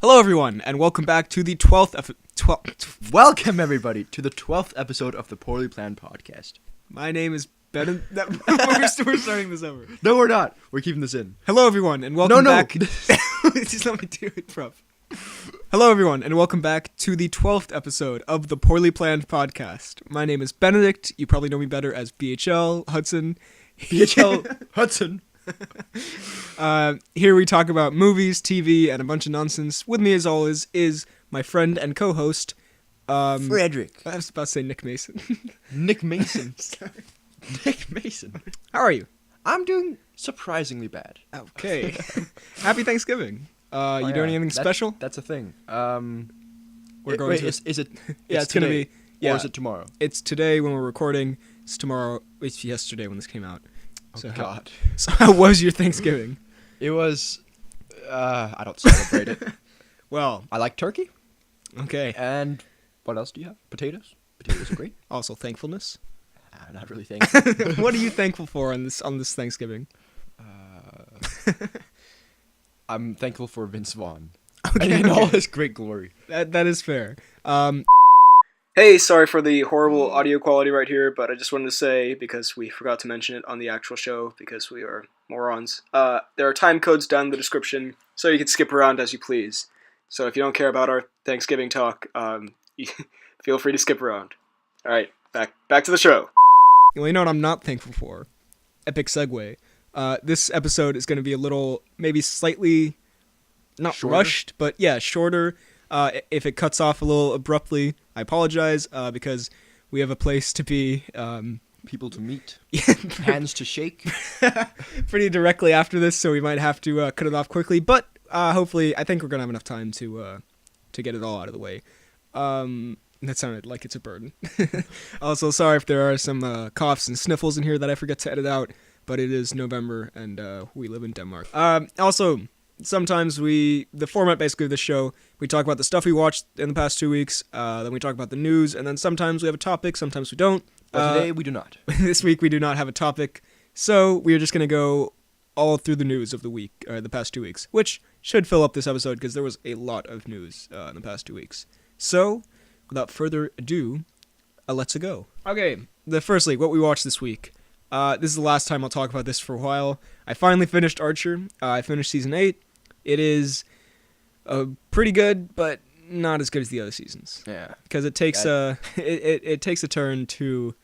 Hello, everyone, and welcome back to the 12th. Welcome, everybody, to the 12th episode of the Poorly Planned Podcast. My name is Ben. We're starting this over. No, we're not. We're keeping this in. Hello, everyone, and welcome back. Just let me do it, bro. Hello, everyone, and welcome back to the 12th episode of the Poorly Planned Podcast. My name is Benedict. You probably know me better as BHL Hudson. BHL Hudson. Here we talk about movies, TV, and a bunch of nonsense. With me, as always, is my friend and co-host, Frederick. I was about to say Nick Mason. Nick Mason. Nick Mason. How are you? I'm doing surprisingly bad. Okay. Happy Thanksgiving. You doing anything special? That's a thing. We're going to. Is it? Yeah, it's gonna be. Yeah. Or is it tomorrow? It's today when we're recording. It's tomorrow. It's yesterday when this came out. Oh God. So how was your Thanksgiving? It was. I don't celebrate it. Well, I like turkey. Okay. And what else do you have? Potatoes. Potatoes are great. Also thankfulness. Not really thankful. What are you thankful for on this Thanksgiving? I'm thankful for Vince Vaughn. Okay, in all his great glory. That is fair. Hey, sorry for the horrible audio quality right here, but I just wanted to say, because we forgot to mention it on the actual show, because we are morons, there are time codes down in the description, so you can skip around as you please. So if you don't care about our Thanksgiving talk, feel free to skip around. Alright, back to the show. Well, you know what I'm not thankful for? Epic segue. This episode is going to be a little, maybe slightly, not shorter? Rushed, but yeah, shorter. If it cuts off a little abruptly, I apologize, because we have a place to be. People to meet. Hands to shake. Pretty directly after this, so we might have to cut it off quickly. But hopefully, I think we're going to have enough time to get it all out of the way. That sounded like it's a burden. Also, sorry if there are some coughs and sniffles in here that I forget to edit out, but it is November, and we live in Denmark. Also, sometimes the format basically of the show, we talk about the stuff we watched in the past 2 weeks, then we talk about the news, and then sometimes we have a topic, sometimes we don't. But today we do not. This week we do not have a topic, so we are just going to go all through the news of the week, or the past 2 weeks, which should fill up this episode because there was a lot of news in the past 2 weeks. So, without further ado, let's go. Okay, firstly, what we watched this week. This is the last time I'll talk about this for a while. I finally finished Archer. I finished season 8. It is pretty good, but not as good as the other seasons. Yeah, because it takes it takes a turn to,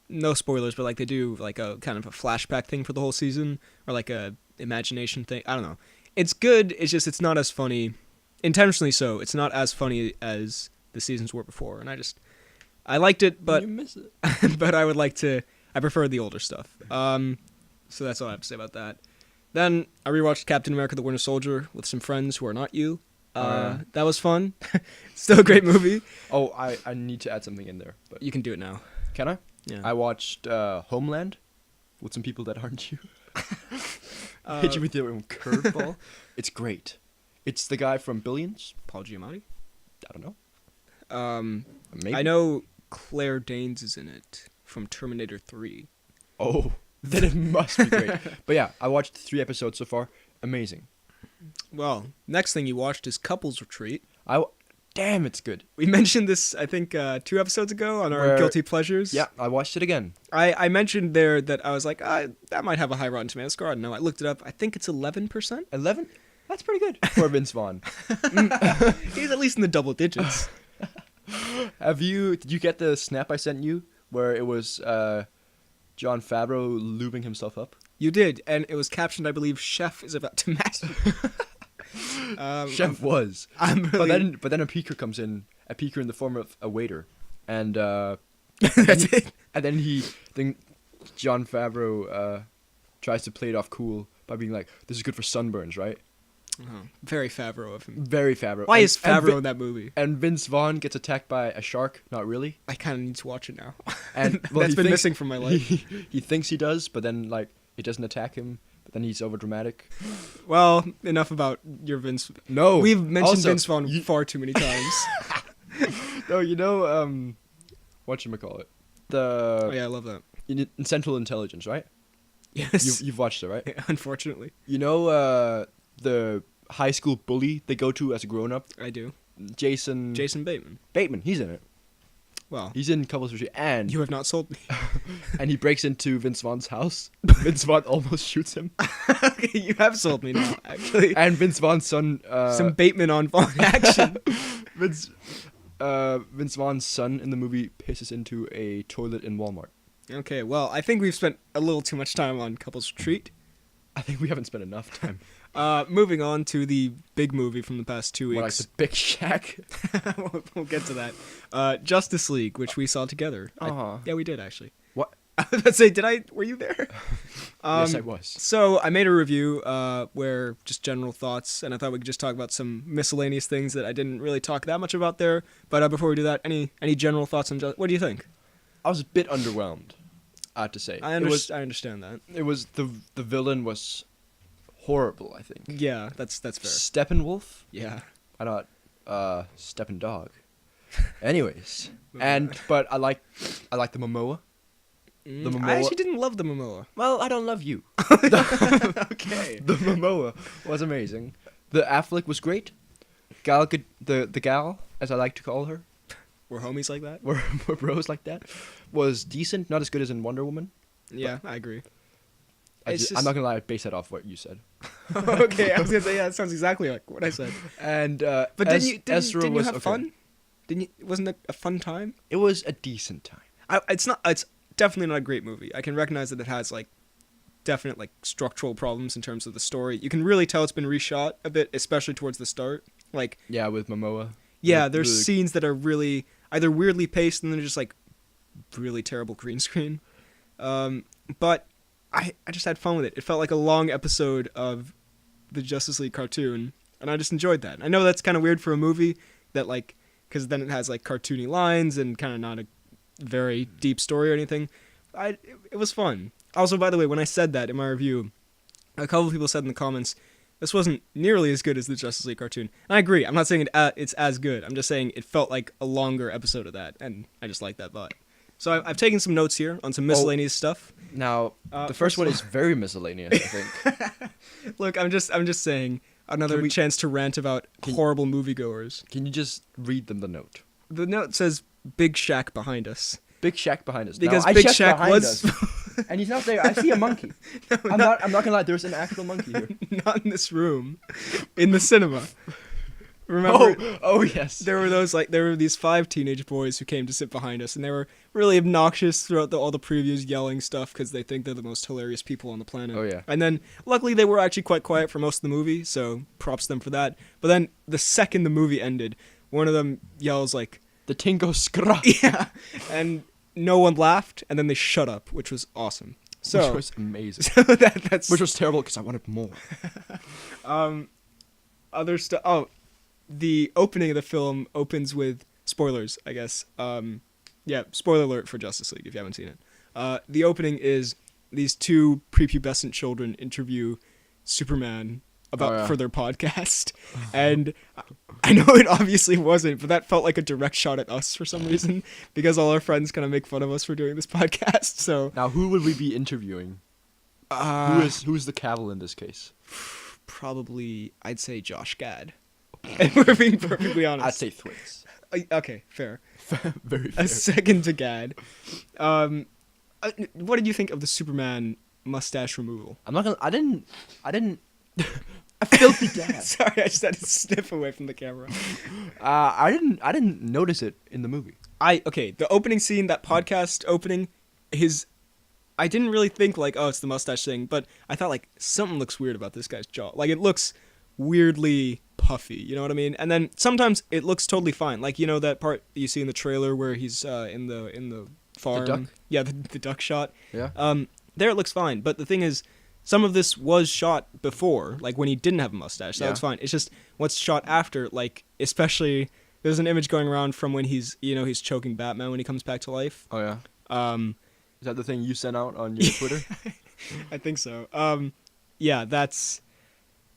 no spoilers, but like they do like a kind of a flashback thing for the whole season, or like a imagination thing. I don't know. It's good. It's just it's not as funny, intentionally so. It's not as funny as the seasons were before, and I liked it, but you miss it. but I prefer the older stuff. So that's all I have to say about that. Then I rewatched Captain America: The Winter Soldier with some friends who are not you. That was fun. Still a great movie. Oh, I need to add something in there. But You can do it now. can I? Yeah. I watched Homeland with some people that aren't you. Hit you with your own curveball. It's great. It's the guy from Billions. Paul Giamatti. I don't know. Maybe. I know Claire Danes is in it from Terminator 3. Oh, then it must be great. But yeah, I watched 3 episodes so far. Amazing. Well, next thing you watched is Couples Retreat. Damn, it's good. We mentioned this, I think, 2 episodes ago on our Guilty Pleasures. Yeah, I watched it again. I mentioned there that I was like, that might have a high Rotten Tomatoes score. I don't know. I looked it up. I think it's 11%. 11? That's pretty good for Vince Vaughn. He's at least in the double digits. Did you get the snap I sent you where it was Jon Favreau lubing himself up? You did, and it was captioned, I believe, "Chef is about to masturbate." Chef was. I'm really... But then a peeker comes in, a peeker in the form of a waiter, and That's it. And then Jon Favreau tries to play it off cool by being like, "This is good for sunburns, right?" Very Favreau of him. Very Favreau. Why is Favreau in that movie? And Vince Vaughn gets attacked by a shark. Not really. I kind of need to watch it now. And That's been missing from my life. He thinks he does, but then like it doesn't attack him. But then he's over dramatic. Well, enough about your Vince. No, we've mentioned also, Vince Vaughn far too many times. No, whatchamacallit? Oh yeah, I love that. In Central Intelligence, right? Yes. You've watched it, right? Unfortunately. You know the high school bully they go to as a grown up. I do. Jason Bateman. Bateman, he's in it. Well, he's in Couples Retreat, and you have not sold me. and he breaks into Vince Vaughn's house. Vince Vaughn almost shoots him. Okay, you have sold me now, actually. And Vince Vaughn's son. Some Bateman on Vaughn action. Vince Vaughn's son in the movie pisses into a toilet in Walmart. Okay, well, I think we've spent a little too much time on Couples Retreat. I think we haven't spent enough time. Moving on to the big movie from the past 2 weeks. More like the Big Shack. We'll get to that. Justice League, which we saw together. Yeah, we did, actually. What? I was about to say, were you there? Yes, I was. So I made a review where just general thoughts, and I thought we could just talk about some miscellaneous things that I didn't really talk that much about there. But before we do that, any general thoughts on What do you think? I was a bit underwhelmed, I have to say. I understand that. It was the villain was horrible, I think. Yeah, that's fair. Steppenwolf? Yeah. I thought Steppendog. Anyways, but I like the Momoa. The Momoa. I actually didn't love the Momoa. Well, I don't love you. Okay. The Momoa was amazing. The Affleck was great. The gal, as I like to call her. We're homies like that? We're bros like that. Was decent, not as good as in Wonder Woman. Yeah, I agree. I'm not gonna lie, I base that off what you said. Okay, I was gonna say, yeah, it sounds exactly like what I said. And but didn't you have fun? Wasn't it a fun time? It was a decent time. It's definitely not a great movie. I can recognize that it has like definite like structural problems in terms of the story. You can really tell it's been reshot a bit, especially towards the start. Like with Momoa. Yeah, there's scenes that are really either weirdly paced and then just like really terrible green screen. But I just had fun with it. It felt like a long episode of the Justice League cartoon, and I just enjoyed that. I know that's kind of weird for a movie that like, because then it has like cartoony lines and kind of not a very deep story or anything. It was fun. Also, by the way, when I said that in my review, a couple of people said in the comments, this wasn't nearly as good as the Justice League cartoon. And I agree. I'm not saying it's as good. I'm just saying it felt like a longer episode of that, and I just like that thought. So I've taken some notes here on some miscellaneous stuff. Now, the first one is very miscellaneous, I think. Look, I'm just saying another chance to rant about horrible moviegoers. Can you just read them the note? The note says Big Shack behind us. Big Shack behind us. Because now, Big Shack was and he's not there. I see a monkey. I'm not gonna lie, there's an actual monkey here. Not in this room. In the cinema. Remember? Oh yes. There were these 5 teenage boys who came to sit behind us, and they were really obnoxious throughout all the previews, yelling stuff because they think they're the most hilarious people on the planet. Oh yeah. And then, luckily, they were actually quite quiet for most of the movie, so props to them for that. But then, the second the movie ended, one of them yells like, "The Tingo Skra." Yeah, and no one laughed, and then they shut up, which was awesome. Which was amazing. So that's which was terrible because I wanted more. Other stuff. Oh. The opening of the film opens with spoilers, I guess. Spoiler alert for Justice League if you haven't seen it. The opening is these 2 prepubescent children interview Superman for their podcast. And I know it obviously wasn't, but that felt like a direct shot at us for some reason because all our friends kind of make fun of us for doing this podcast. So now, who would we be interviewing? Who is the Cavill in this case? Probably, I'd say Josh Gad. And we're being perfectly honest. I'd say Thwaites. Okay, fair. Very fair. A second to Gad. What did you think of the Superman mustache removal? I'm not gonna. I didn't. A filthy dad. Sorry, I just had to sniff away from the camera. I didn't notice it in the movie. The opening scene, that podcast opening, I didn't really think like, oh, it's the mustache thing, but I thought like something looks weird about this guy's jaw. Like it looks weirdly puffy, you know what I mean? And then sometimes it looks totally fine. Like, you know that part you see in the trailer where he's in the farm? The duck? Yeah, the duck shot. Yeah. There it looks fine, but the thing is, some of this was shot before, like when he didn't have a mustache. That was fine. It's just what's shot after, like especially there's an image going around from when he's choking Batman when he comes back to life. Oh yeah. Is that the thing you sent out on your Twitter? I think so. Yeah, that's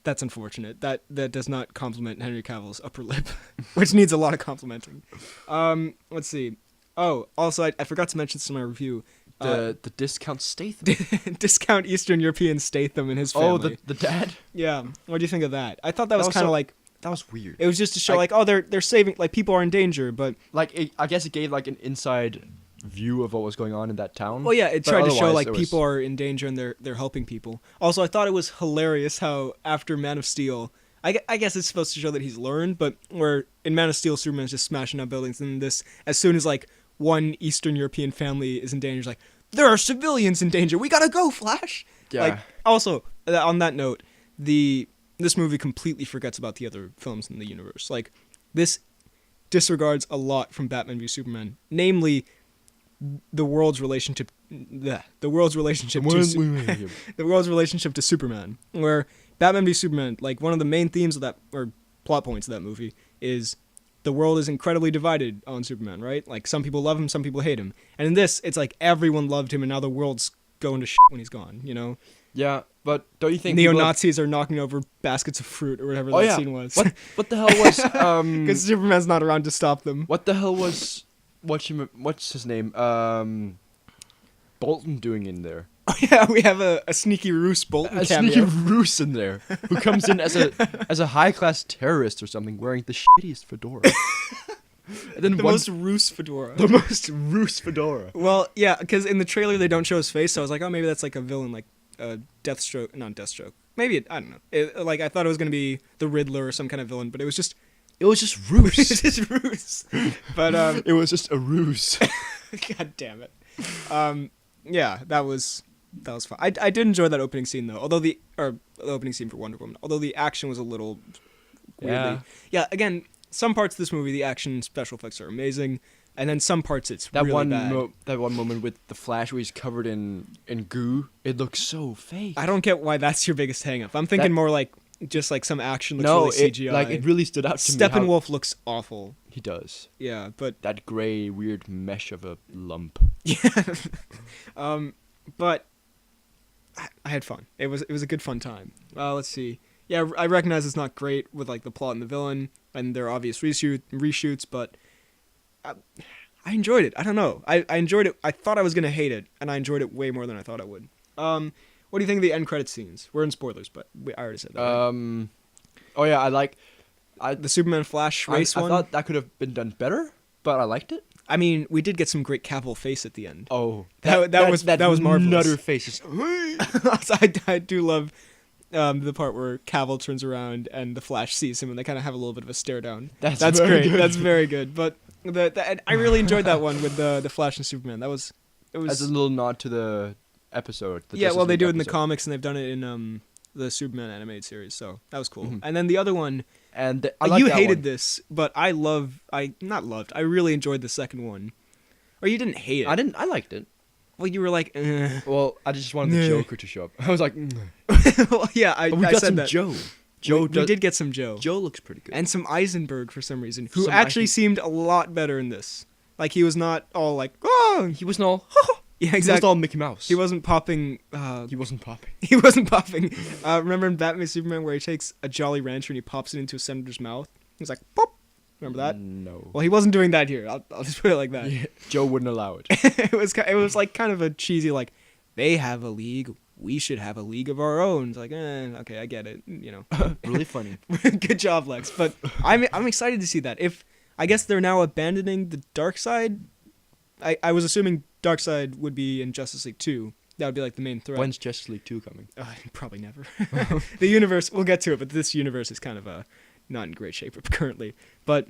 unfortunate. That does not compliment Henry Cavill's upper lip, which needs a lot of complimenting. Let's see. Oh, also I forgot to mention this in my review. The discount Statham. Discount Eastern European Statham and his family. Oh, the dad? Yeah. What do you think of that? I thought that was kind of like... That was weird. It was just to show they're saving... Like, people are in danger, but... Like, I guess it gave, like, an inside view of what was going on in that town. Well, yeah, it tried to show, like, people are in danger and they're helping people. Also, I thought it was hilarious how, after Man of Steel... I guess it's supposed to show that he's learned, but where in Man of Steel, Superman's just smashing up buildings, and this, as soon as, like, one Eastern European family is in danger, it's like, there are civilians in danger, we gotta go, Flash! Yeah. Like, also, on that note, this movie completely forgets about the other films in the universe. Like, this disregards a lot from Batman v Superman, namely, the world's relationship to Superman, where Batman v Superman, like, one of the main themes of that, or plot points of that movie, is the world is incredibly divided on Superman, right? Like, some people love him, some people hate him. And in this, it's like everyone loved him, and now the world's going to shit when he's gone, you know? Yeah, but don't you think neo-Nazis are knocking over baskets of fruit, or whatever that scene was? What the hell was... Because Superman's not around to stop them. What the hell was... What's his name? Bolton doing in there? Oh, yeah, we have a sneaky Roose Bolton cameo. A sneaky Roose in there, who comes in as a high-class terrorist or something, wearing the shittiest fedora. And then most Roose fedora. The most Roose fedora. Well, yeah, because in the trailer they don't show his face, so I was like, oh, maybe that's like a villain, like Deathstroke, not Deathstroke. Maybe, I don't know. Like, I thought it was going to be the Riddler or some kind of villain, but it was just... It was just Roose. It was just Roose. But, it was just a ruse. God damn it. Yeah, that was fun. I did enjoy that opening scene, though, the opening scene for Wonder Woman, although the action was a little weirdly... Yeah, again, some parts of this movie, the action and special effects are amazing, and then some parts it's really bad. That one moment with the Flash where he's covered in goo, it looks so fake. I don't get why that's your biggest hang-up. I'm thinking more like just like some action looks really CGI. It really stood out to me. Steppenwolf looks awful. He does. Yeah, but... That grey, weird mesh of a lump. Yeah. But I had fun. It was a good fun time. Let's see. Yeah, I recognize it's not great with like the plot and the villain, and there are obvious reshoots, but I enjoyed it. I don't know. I enjoyed it. I thought I was going to hate it, and I enjoyed it way more than I thought I would. What do you think of the end credit scenes? We're in spoilers, but I already said that. Right? Oh yeah, I like the Superman Flash race one. I thought that could have been done better, but I liked it. I mean, we did get some great Cavill face at the end. Oh, that was marvelous. Nutter face. I do love the part where Cavill turns around and the Flash sees him, and they kind of have a little bit of a stare down. That's great. That's very good. But I really enjoyed that one with the Flash and Superman. It was as a little nod to the episode. Yeah, well, they do it in the comics, and they've done it in the Superman animated series, so that was cool. Mm-hmm. And then the other one, and you hated this, but I really enjoyed the second one. Or you didn't hate it. I liked it. Well, you were like, Well, I just wanted the Joker to show up. I was like, well, yeah, I said some that. Joe. We did get some Joe. Joe looks pretty good. And some Eisenberg for some reason, who actually seemed a lot better in this. Like, he was not all like, oh! He wasn't all, yeah, exactly. He was all Mickey Mouse. He wasn't popping. He wasn't popping. He wasn't popping. Remember in Batman v Superman where he takes a Jolly Rancher and he pops it into a senator's mouth? He's like, pop! Remember that? No. Well, he wasn't doing that here. I'll just put it like that. Yeah, Joe wouldn't allow it. It was like kind of a cheesy, like, they have a league, we should have a league of our own. It's like, okay, I get it, you know. Really funny. Good job, Lex. But I'm excited to see that. I guess they're now abandoning the dark side. I was assuming Darkseid would be in Justice League 2. That would be like the main threat. When's Justice League 2 coming? Probably never. The universe, we'll get to it, but this universe is kind of not in great shape currently. But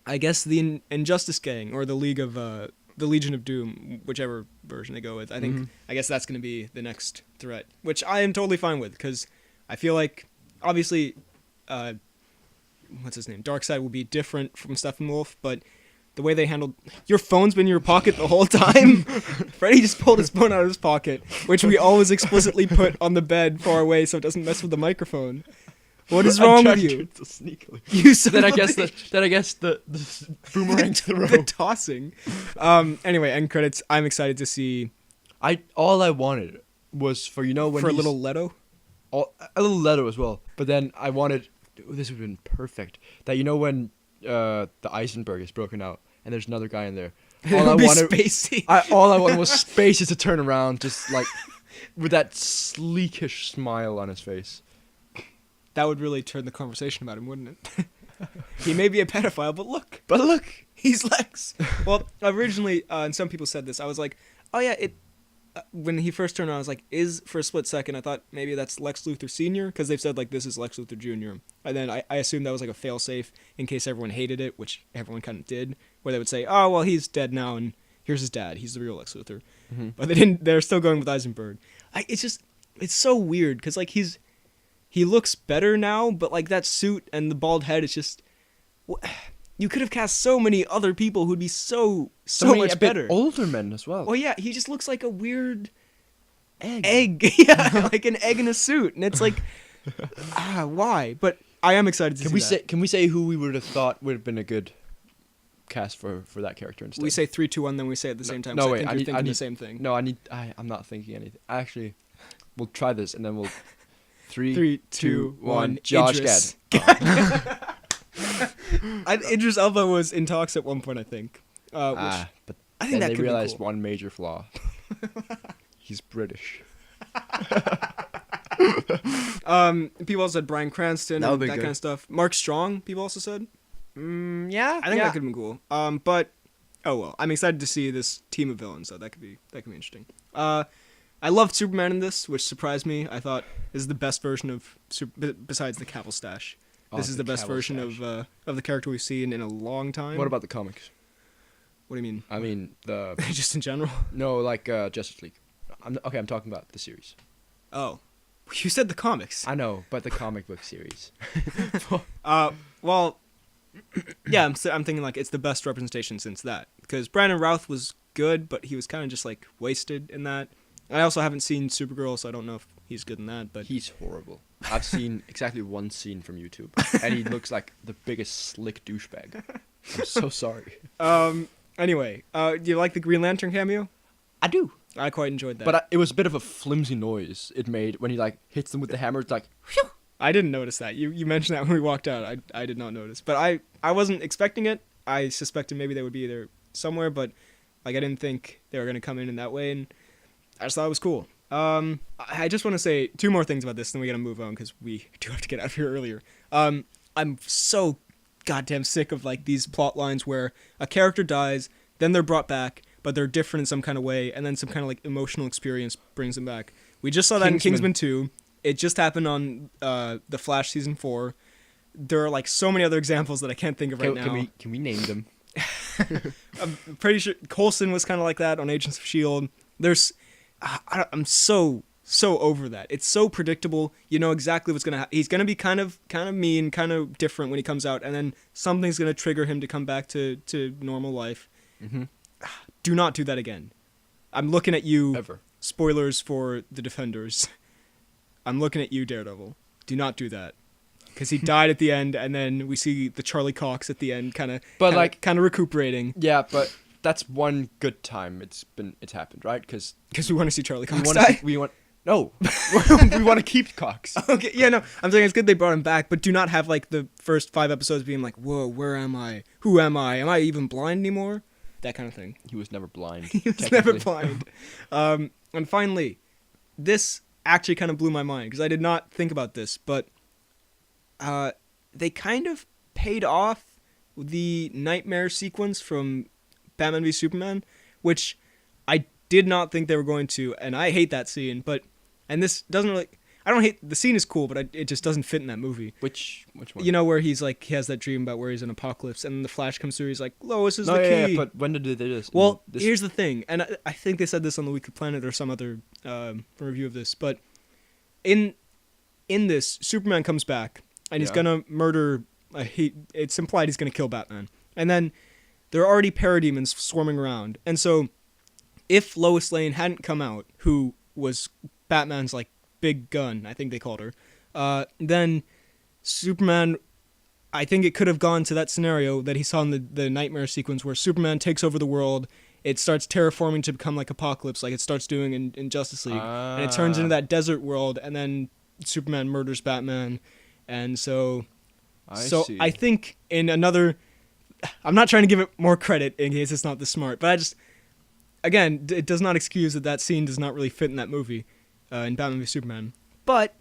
I guess the Injustice Gang, or the League of the Legion of Doom, whichever version they go with, I think I guess that's going to be the next threat, which I am totally fine with, because I feel like obviously what's his name? Darkseid will be different from Steppenwolf, but the way they handled... Your phone's been in your pocket the whole time? Freddie just pulled his phone out of his pocket, which we always explicitly put on the bed far away so it doesn't mess with the microphone. What is wrong with you? Sneakily. You son then of I guess the boomerang throw. The tossing. Anyway, end credits. I'm excited to see... All I wanted was for, when for a little Leto? A little Leto as well. But then I wanted... This would have been perfect. That when... the Eisenberg is broken out, and there's another guy in there. All I wanted, spacey. All I wanted was Spacey to turn around, just like with that sleekish smile on his face. That would really turn the conversation about him, wouldn't it? He may be a pedophile, but look, he's Lex. Well, originally, and some people said this, I was like, oh yeah, when he first turned on, I was like, for a split second, I thought maybe that's Lex Luthor Sr., because they've said, like, this is Lex Luthor Jr., and then I assumed that was, like, a fail-safe in case everyone hated it, which everyone kind of did, where they would say, oh, well, he's dead now, and here's his dad, he's the real Lex Luthor. Mm-hmm. But they're still going with Eisenberg. It's so weird, because, like, he looks better now, but, like, that suit and the bald head, it's just... You could have cast so many other people who'd be so much better. Older men as well. Well, yeah, he just looks like a weird egg. Yeah, like an egg in a suit, and it's like, why? But I am excited to see that. Can we say who we would have thought would have been a good cast for that character instead? We say 3, 2, 1, then we say it at the same time. No, so wait, I think you're thinking the same thing. No, I'm not thinking anything. Actually, we'll try this, and then we'll 3, 2, 1. Josh Gad. Idris Elba was in talks at one point, I think. But I think that they could realized be cool. one major flaw. He's British. People also said Bryan Cranston and that kind of stuff. Mark Strong, people also said. Yeah, I think that could have been cool. But oh well, I'm excited to see this team of villains. So that could be interesting. I loved Superman in this, which surprised me. I thought this is the best version of besides the Cavill stash. This is the best version of the character we've seen in a long time. What about the comics? What do you mean? I mean the just in general. No, like Justice League. I'm talking about the series. Oh, you said the comics. I know, but the comic book series. Well, yeah, I'm thinking like it's the best representation since that, because Brandon Routh was good, but he was kind of just like wasted in that. I also haven't seen Supergirl, so I don't know if he's good in that. But he's horrible. I've seen exactly one scene from YouTube, and he looks like the biggest slick douchebag. I'm so sorry. Anyway, do you like the Green Lantern cameo? I do. I quite enjoyed that. But it was a bit of a flimsy noise it made when he like hits them with the hammer. It's like, whew. I didn't notice that. You mentioned that when we walked out. I did not notice. But I wasn't expecting it. I suspected maybe they would be there somewhere, but like I didn't think they were going to come in that way, and I just thought it was cool. I just want to say 2 more things about this, then we got to move on because we do have to get out of here earlier. I'm so goddamn sick of like these plot lines where a character dies, then they're brought back, but they're different in some kind of way, and then some kind of like emotional experience brings them back. We just saw that in Kingsman 2. It just happened on The Flash season 4. There are like so many other examples that I can't think of right now. Can we name them? I'm pretty sure Coulson was kind of like that on Agents of S.H.I.E.L.D. I'm so over that. It's so predictable. You know exactly what's gonna happen. He's gonna be kind of mean, kind of different when he comes out, and then something's gonna trigger him to come back to normal life. Mm-hmm. Do not do that again. I'm looking at you. Ever. Spoilers for The Defenders. I'm looking at you, Daredevil. Do not do that. Because he died at the end, and then we see the Charlie Cox at the end, kind of recuperating. Yeah, but that's one good time it's happened, right? Because we want to see Charlie Cox die. We want to keep Cox. Okay, yeah, no, I'm saying it's good they brought him back, but do not have like the first 5 episodes being like, whoa, where am I? Who am I? Am I even blind anymore? That kind of thing. He was never blind. He was never blind. And finally, this actually kind of blew my mind because I did not think about this, but they kind of paid off the nightmare sequence from Batman v Superman, which I did not think they were going to, and I hate that scene, and this doesn't really... I don't hate... The scene is cool, but it just doesn't fit in that movie. Which one? You know, where he's like... He has that dream about where he's in Apocalypse, and the Flash comes through, he's like, Lois is the key. Yeah, but when did they do this? Well, here's the thing, and I think they said this on the Weekly Planet or some other review of this, but in this, Superman comes back, and he's gonna murder... it's implied he's gonna kill Batman. And then there are already parademons swarming around, and so if Lois Lane hadn't come out, who was Batman's like big gun, I think they called her, then Superman, I think it could have gone to that scenario that he saw in the nightmare sequence where Superman takes over the world, it starts terraforming to become like Apocalypse, like it starts doing in Justice League, and it turns into that desert world, and then Superman murders Batman, and so I think in another I'm not trying to give it more credit in case it's not this smart, but again, it does not excuse that scene does not really fit in that movie, in Batman v Superman. But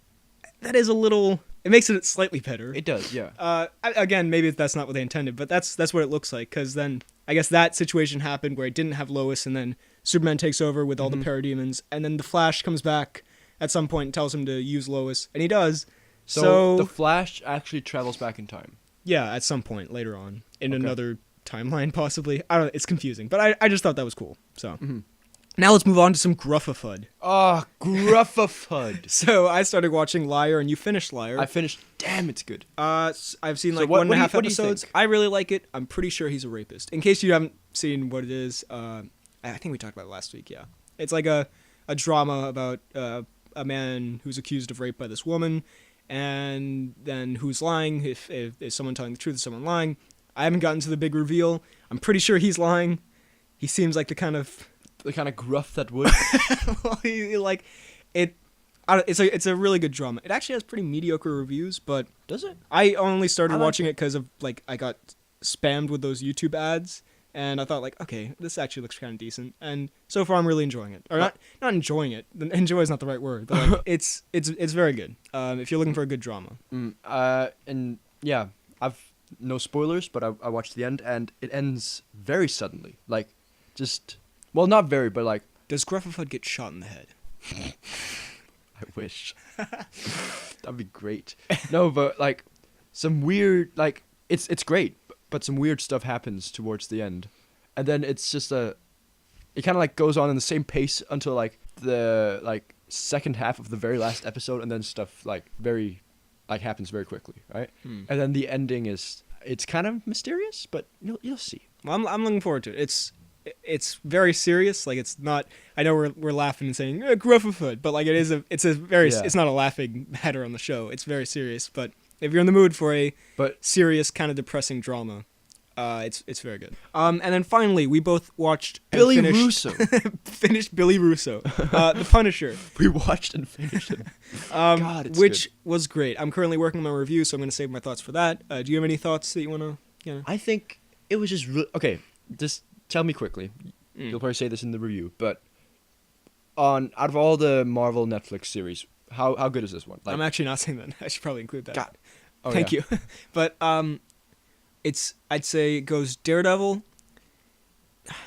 that is it makes it slightly better. It does, yeah. Again, maybe that's not what they intended, but that's what it looks like, because then I guess that situation happened where it didn't have Lois, and then Superman takes over with all the parademons, and then the Flash comes back at some point and tells him to use Lois, and he does. So the Flash actually travels back in time. Yeah, at some point later on in another timeline, possibly. I don't know. It's confusing, but I just thought that was cool. So now let's move on to some Gruffafud. Oh, Gruffafud. So I started watching Liar, and you finished Liar. I finished. Damn, it's good. I've seen like 1.5 episodes. I really like it. I'm pretty sure he's a rapist. In case you haven't seen what it is, I think we talked about it last week. Yeah, it's like a drama about a man who's accused of rape by this woman. And then who's lying, if someone telling the truth, is someone lying. I haven't gotten to the big reveal. I'm pretty sure he's lying. He seems like the kind of gruff that would. well, it's a really good drama. It actually has pretty mediocre reviews, but does it? I only started watching it because of I got spammed with those YouTube ads. And I thought, okay, this actually looks kind of decent. And so far, I'm really enjoying it. Or not enjoying it. Enjoy is not the right word. But it's very good. If you're looking for a good drama. And yeah, I've no spoilers, but I watched the end, and it ends very suddenly. Not very, but Does Gruffafud get shot in the head? I wish. That'd be great. No, but some weird it's great. But some weird stuff happens towards the end, and then it's just it kind of goes on in the same pace until the second half of the very last episode, and then stuff happens very quickly, right? And then the ending it's kind of mysterious, but you'll see. Well, I'm looking forward to it. It's very serious. It's not. I know we're laughing and saying Gruffafud, but it's not a laughing matter on the show. It's very serious, but. If you're in the mood for a serious, kind of depressing drama, it's very good. And then finally, we both watched Billy Russo. Finished Billy Russo, The Punisher. We watched and finished it. Which was great. I'm currently working on my review, so I'm going to save my thoughts for that. Do you have any thoughts that you want to? I think it was just okay. Just tell me quickly. You'll probably say this in the review, but out of all the Marvel Netflix series, how good is this one? I'm actually not saying that. I should probably include that. God. Oh, Thank you. But I'd say it goes Daredevil.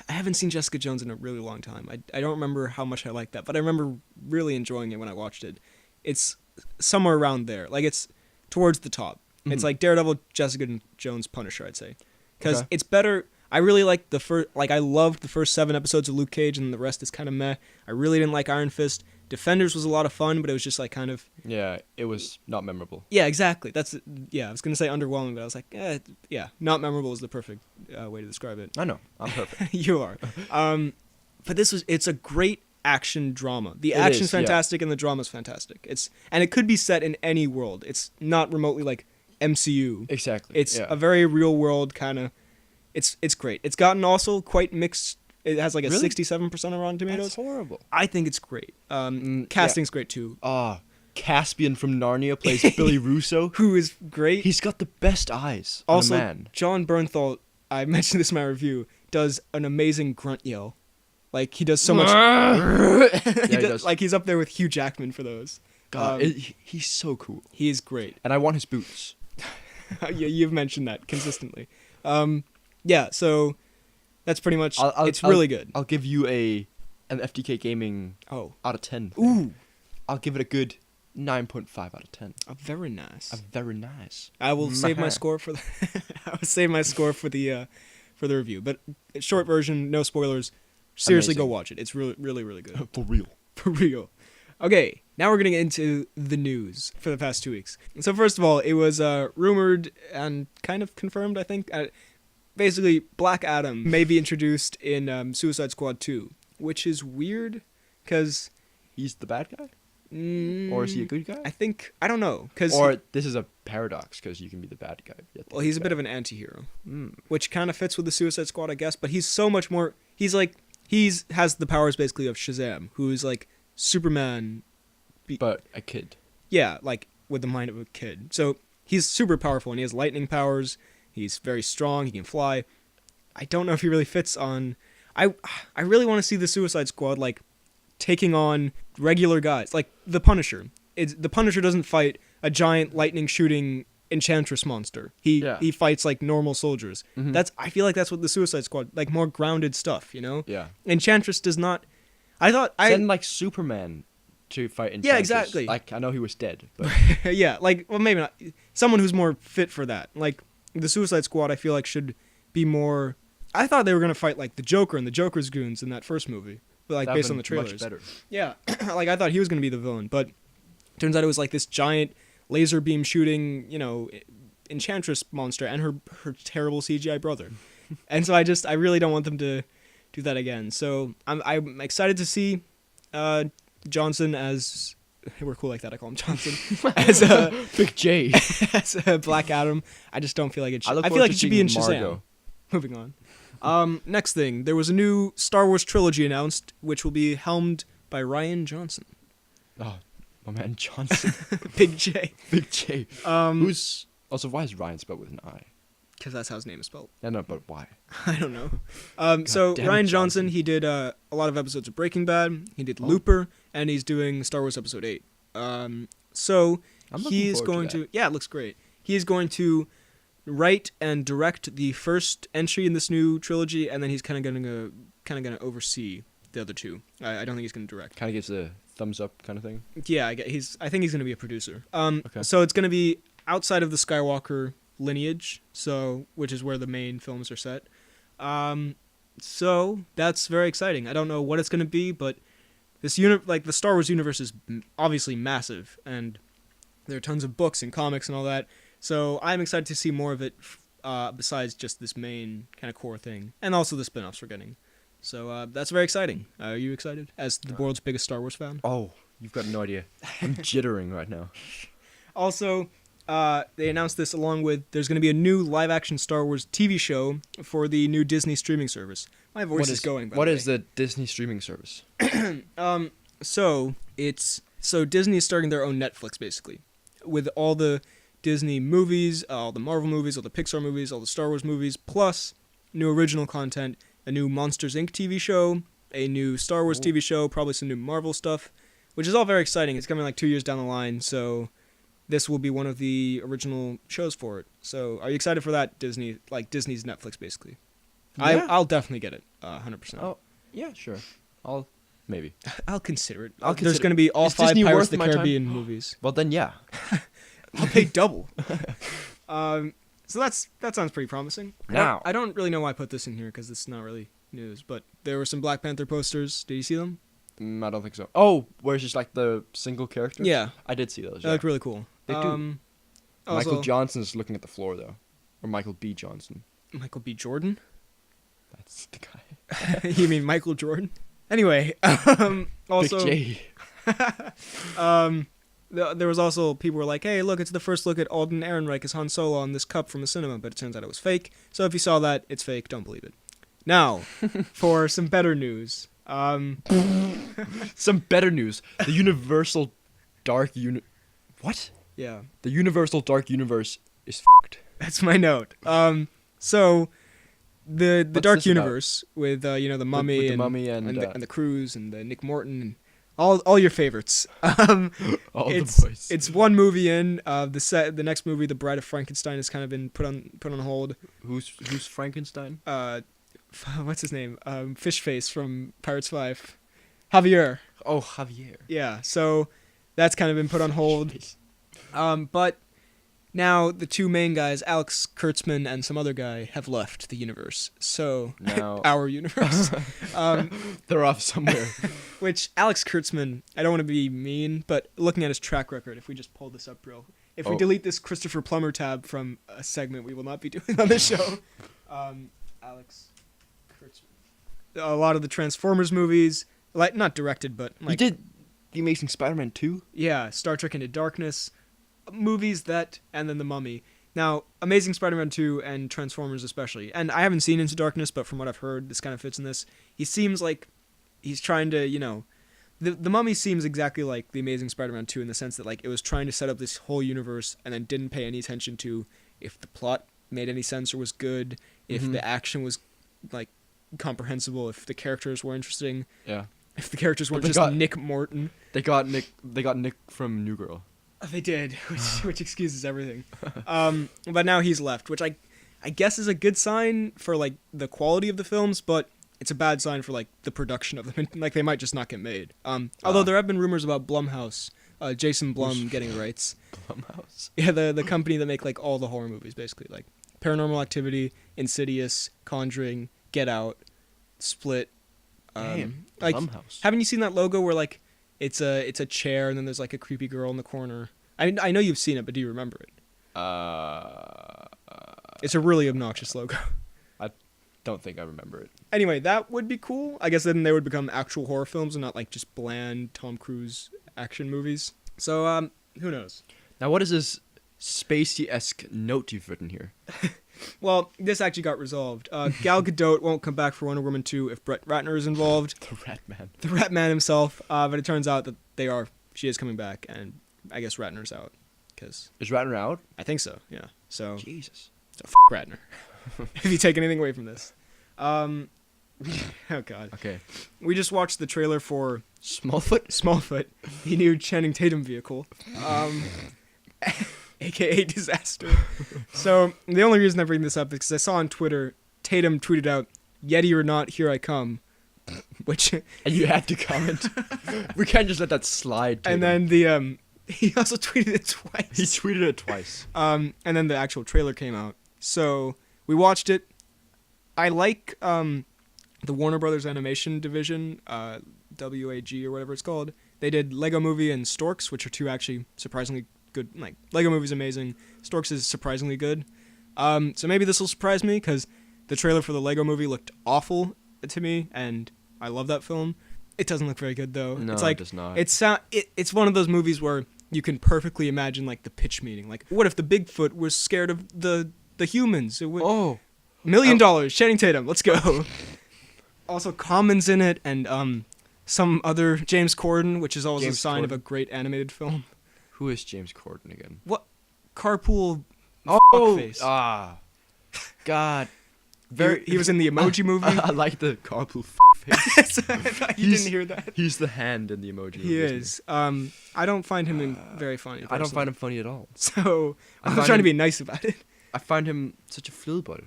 I haven't seen Jessica Jones in a really long time. I don't remember how much I liked that, but I remember really enjoying it when I watched it. It's somewhere around there. It's towards the top. Mm-hmm. It's like Daredevil, Jessica Jones, Punisher, I'd say. Because it's better. I really liked the first. I loved the first 7 episodes of Luke Cage, and the rest is kind of meh. I really didn't like Iron Fist. Defenders was a lot of fun, but it was just kind of... Yeah, it was not memorable. Yeah, exactly. I was going to say underwhelming, but I was not memorable is the perfect way to describe it. I know. I'm perfect. You are. But it's a great action drama. The action's fantastic, and the drama's fantastic. And it could be set in any world. It's not remotely MCU. Exactly. It's a very real world kind of... It's great. It's gotten also quite mixed... It has a 67% on Rotten Tomatoes. That's horrible. I think it's great. Casting's great too. Caspian from Narnia plays Billy Russo, who is great. He's got the best eyes. Also, on a man. John Bernthal, I mentioned this in my review, does an amazing grunt yell. He does so much. He does. He's up there with Hugh Jackman for those. God, he's so cool. He is great, and I want his boots. You've mentioned that consistently. So. That's pretty much. It's really good. I'll give you an FTK Gaming out of 10. Ooh, I'll give it a good 9.5 out of 10. Very nice. Very nice. I will save my score for the. I will save my score for the review. But short version, no spoilers. Seriously, go watch it. It's really, really, really good. For real. For real. Okay, now we're gonna get into the news for the past 2 weeks. So first of all, it was rumored and kind of confirmed, I think. Basically, Black Adam may be introduced in Suicide Squad 2, which is weird, because... He's the bad guy? Or is he a good guy? I don't know. Or this is a paradox, because you can be the bad guy. Well, he's a bit of an anti-hero, which kind of fits with the Suicide Squad, I guess, but he's so much more... He has the powers, basically, of Shazam, who is, Superman... But a kid. Yeah, with the mind of a kid. So, he's super powerful, and he has lightning powers... He's very strong. He can fly. I don't know if he really fits on. I really want to see the Suicide Squad like taking on regular guys, like the Punisher. The Punisher doesn't fight a giant lightning shooting enchantress monster. He fights like normal soldiers. Mm-hmm. I feel like that's what the Suicide Squad, like more grounded stuff, you know? Yeah. Enchantress does not. Send like Superman to fight Enchantress. Yeah, exactly. Like I know he was dead, but yeah, like well maybe not. Someone who's more fit for that. Like the Suicide Squad, I feel like should be more. I thought they were gonna fight like the Joker and the Joker's goons in that first movie, but like based on the trailers. Much better. Yeah, like I thought he was gonna be the villain, but turns out it was like this giant laser beam shooting, enchantress monster and her terrible CGI brother. And so I really don't want them to do that again. So I'm excited to see Johnson as we're cool like that. I call him Johnson as Big J as Black Adam. I just don't feel like it should. I feel like it should be in Shazam. Moving on. Next thing, there was a new Star Wars trilogy announced, which will be helmed by Rian Johnson. Oh, my man Johnson. Big J. Big J. Who's also why is Ryan spelled with an I? Because that's how his name is spelled. Yeah, no, but why? I don't know. So Rian Johnson, he did a lot of episodes of Breaking Bad. He did Looper, and he's doing Star Wars Episode 8. So he is going to yeah, it looks great. He is going to write and direct the first entry in this new trilogy, and then he's kind of gonna oversee the other two. I don't think he's gonna direct. Kind of gives a thumbs up kind of thing. Yeah, I think he's gonna be a producer. Okay. So it's gonna be outside of the Skywalker lineage, which is where the main films are set. So that's very exciting. I don't know what it's gonna be, but this the Star Wars universe is obviously massive, and there are tons of books and comics and all that. So I'm excited to see more of it, besides just this main kind of core thing, and also the spin-offs we're getting. So that's very exciting. Are you excited as the world's biggest Star Wars fan? Oh, you've got no idea. I'm jittering right now. Also, they announced this along with there's going to be a new live-action Star Wars TV show for the new Disney streaming service. My voice is going. What is the Disney streaming service? So Disney is starting their own Netflix basically, with all the Disney movies, all the Marvel movies, all the Pixar movies, all the Star Wars movies, plus new original content, a new Monsters Inc. TV show, a new Star Wars TV show, probably some new Marvel stuff, which is all very exciting. It's coming like 2 years down the line, so this will be one of the original shows for it. So are you excited for that, Disney's Netflix, basically? Yeah. I'll definitely get it, 100%. Oh, yeah, sure. Maybe. I'll consider it. There's going to be all 5 Disney Pirates of worth the my Caribbean time? movies. Well, then, yeah. I'll pay double. So that sounds pretty promising. Now, I don't really know why I put this in here because it's not really news, but there were some Black Panther posters. Did you see them? I don't think so. Oh, where it's just like the single characters? Yeah. I did see those. They look really cool. They do. Michael Johnson's looking at the floor, though. Or Michael B. Johnson. Michael B. Jordan? That's the guy. You mean Michael Jordan? Anyway, also... Big J. There was also, people were like, hey, look, it's the first look at Alden Ehrenreich as Han Solo on this cup from the cinema, but it turns out it was fake. So if you saw that, it's fake, don't believe it. Now, for some better news. Some better news. The Universal Dark What? Yeah. The Universal Dark Universe is f***ed. That's my note. So, the Dark Universe with, the Mummy, with the and, Mummy and the Cruise and the Nick Morton and all your favorites. All the boys. It's one movie in. The next movie, The Bride of Frankenstein, has kind of been put on hold. Who's Frankenstein? What's his name? Fish Face from Pirates 5. Javier. Oh, Javier. Yeah. So that's kind of been put on hold. But now the two main guys, Alex Kurtzman and some other guy, have left the universe. So now our universe. They're off somewhere. Which Alex Kurtzman, I don't want to be mean, but looking at his track record, if we just pull this up real, if we delete this Christopher Plummer tab from a segment we will not be doing on this show, Alex Kurtzman. A lot of the Transformers movies, like not directed, but like he did The Amazing Spider-Man 2. Yeah, Star Trek Into Darkness, movies and then The Mummy. Now, Amazing Spider-Man 2 and Transformers especially, and I haven't seen Into Darkness, but from what I've heard, this kind of fits in this. He seems like he's trying to, the Mummy seems exactly like The Amazing Spider-Man 2 in the sense that like it was trying to set up this whole universe and then didn't pay any attention to if the plot made any sense or was good, if the action was like comprehensible, if the characters were interesting. Yeah. If the characters weren't just Nick Morton. They got Nick from New Girl. They did, which excuses everything. But now he's left, which I guess is a good sign for like the quality of the films, but it's a bad sign for like the production of them. Like they might just not get made. Although there have been rumors about Blumhouse, Jason Blum getting the rights. Blumhouse. Yeah, the company that make like all the horror movies, basically, like Paranormal Activity, Insidious, Conjuring, Get Out, Split. Damn, like, Blumhouse. Haven't you seen that logo where like it's a chair and then there's like a creepy girl in the corner? I know you've seen it, but do you remember it? It's a really obnoxious logo. I don't think I remember it. Anyway, that would be cool. I guess then they would become actual horror films and not like just bland Tom Cruise action movies. So who knows? Now, what is this spacey-esque note you've written here? Well, this actually got resolved. Gal Gadot won't come back for Wonder Woman 2 if Brett Ratner is involved. The Rat Man. The Rat Man himself. But it turns out that she is coming back, and I guess Ratner's out. Is Ratner out? I think so, yeah. So, Jesus. So Ratner. If you take anything away from this. Oh, God. Okay. We just watched the trailer for Smallfoot, the new Channing Tatum vehicle. AKA Disaster. So, the only reason I bring this up is because I saw on Twitter, Tatum tweeted out, "Yeti or not, here I come." Which... And you had to comment. We can't just let that slide, Tatum. And then he also tweeted it twice. He tweeted it twice. And then the actual trailer came out. So, we watched it. I like the Warner Brothers Animation Division, WAG or whatever it's called. They did Lego Movie and Storks, which are two actually surprisingly good. Like, Lego Movie's amazing. Storks is surprisingly good. So maybe this will surprise me, because the trailer for the Lego Movie looked awful to me, and I love that film. It doesn't look very good, though. No, it's like, it does not. It's one of those movies where you can perfectly imagine, like, the pitch meeting. Like, what if the Bigfoot was scared of the humans? It would, $1 million, Channing Tatum, let's go. Also, Common's in it, and some other James Corden, which is always a sign of a great animated film. Who is James Corden again? What? Carpool fuckface. God. He was in the Emoji Movie. I like the carpool face. You didn't hear that? He's the hand in the Emoji Movie. He is. I don't find him very funny. Personally. I don't find him funny at all. So, I'm trying to be nice about it. I find him such a flillball.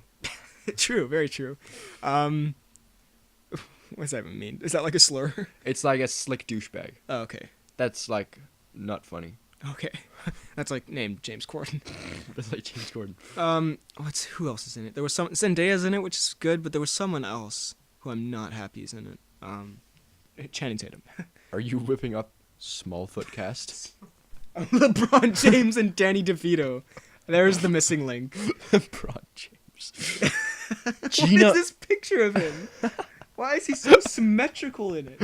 True, very true. What does that even mean? Is that like a slur? It's like a slick douchebag. Oh, okay. That's like not funny. Okay. That's like named James Corden. That's like James Corden. Who else is in it? There was Zendaya's in it, which is good, but there was someone else who I'm not happy is in it. Channing Tatum. Are you whipping up Smallfoot cast? LeBron James and Danny DeVito. There's the missing link. LeBron James. Gina. What is this picture of him? Why is he so symmetrical in it?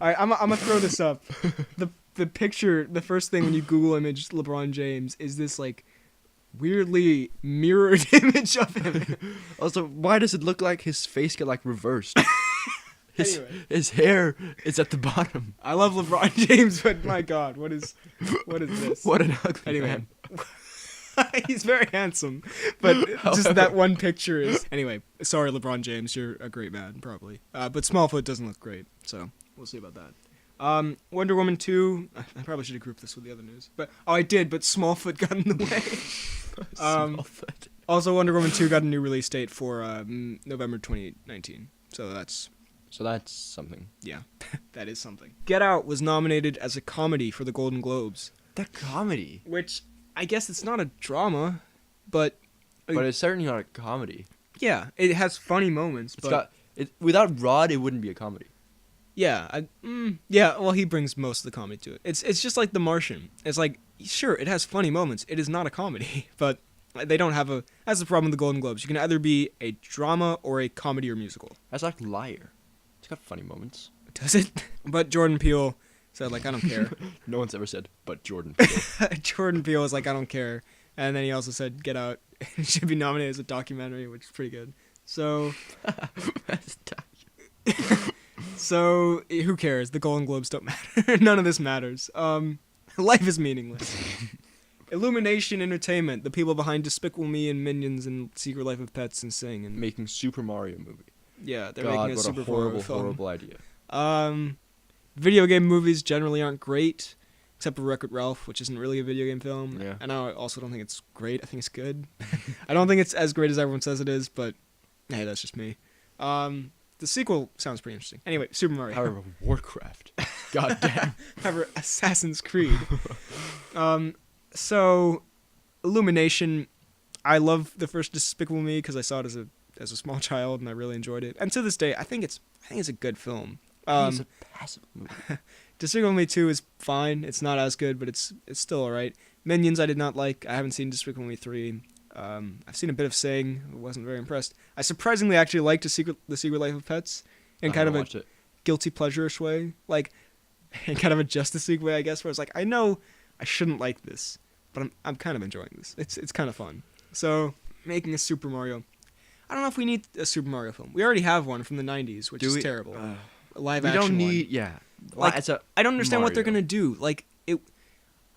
Alright, I'm gonna throw this up. The picture, the first thing when you Google image LeBron James is this like weirdly mirrored image of him. Also, why does it look like his face got like reversed? His hair is at the bottom. I love LeBron James, but my God, what is this? What an ugly man. He's very handsome, but just that one picture is... Anyway, sorry, LeBron James, you're a great man, probably. But Smallfoot doesn't look great, so we'll see about that. Wonder Woman 2, I probably should have grouped this with the other news. But I did, but Smallfoot got in the way. Smallfoot. Also, Wonder Woman 2 got a new release date for November 2019, so that's something. Yeah, that is something. Get Out was nominated as a comedy for the Golden Globes. That comedy? Which... I guess it's not a drama, but it's certainly not a comedy. Yeah, it has funny moments. Without Rod, it wouldn't be a comedy. Yeah, yeah. Well, he brings most of the comedy to it. It's just like The Martian. It's like, sure, it has funny moments. It is not a comedy, but they don't have a. That's the problem with the Golden Globes. You can either be a drama or a comedy or musical. That's like Liar. It's got funny moments. Does it? But Jordan Peele said, like, I don't care. No one's ever said, but Jordan Peele. Jordan Peele was like, I don't care. And then he also said, Get Out. It should be nominated as a documentary, which is pretty good. So... So, who cares? The Golden Globes don't matter. None of this matters. Life is meaningless. Illumination Entertainment, the people behind Despicable Me and Minions and Secret Life of Pets and Sing. And Making Super Mario movie. yeah, they're God, making a what Super a horrible, Mario film. horrible idea. Video game movies generally aren't great, except for Wreck-It Ralph, which isn't really a video game film. Yeah. And I also don't think it's great. I think it's good. I don't think it's as great as everyone says it is, but hey, that's just me. The sequel sounds pretty interesting. Anyway, Super Mario. However, Warcraft. God damn. However, Assassin's Creed. So, Illumination. I love the first Despicable Me because I saw it as a small child and I really enjoyed it. And to this day, I think it's a good film. It's a passive movie. Despicable Me 2 is fine. It's not as good, but it's still alright. Minions I did not like. I haven't seen Despicable Me 3. I've seen a bit of Sing. I wasn't very impressed. I surprisingly actually liked The Secret Life of Pets in kind of a guilty pleasure-ish way. Like, in kind of a Justice League way, I guess, where it's like, I know I shouldn't like this, but I'm kind of enjoying this. It's kind of fun. So, making a Super Mario. I don't know if we need a Super Mario film. We already have one from the 90s, which is terrible. A live action one. We don't need, yeah. Like, I don't understand what they're Mario. going to do. Like,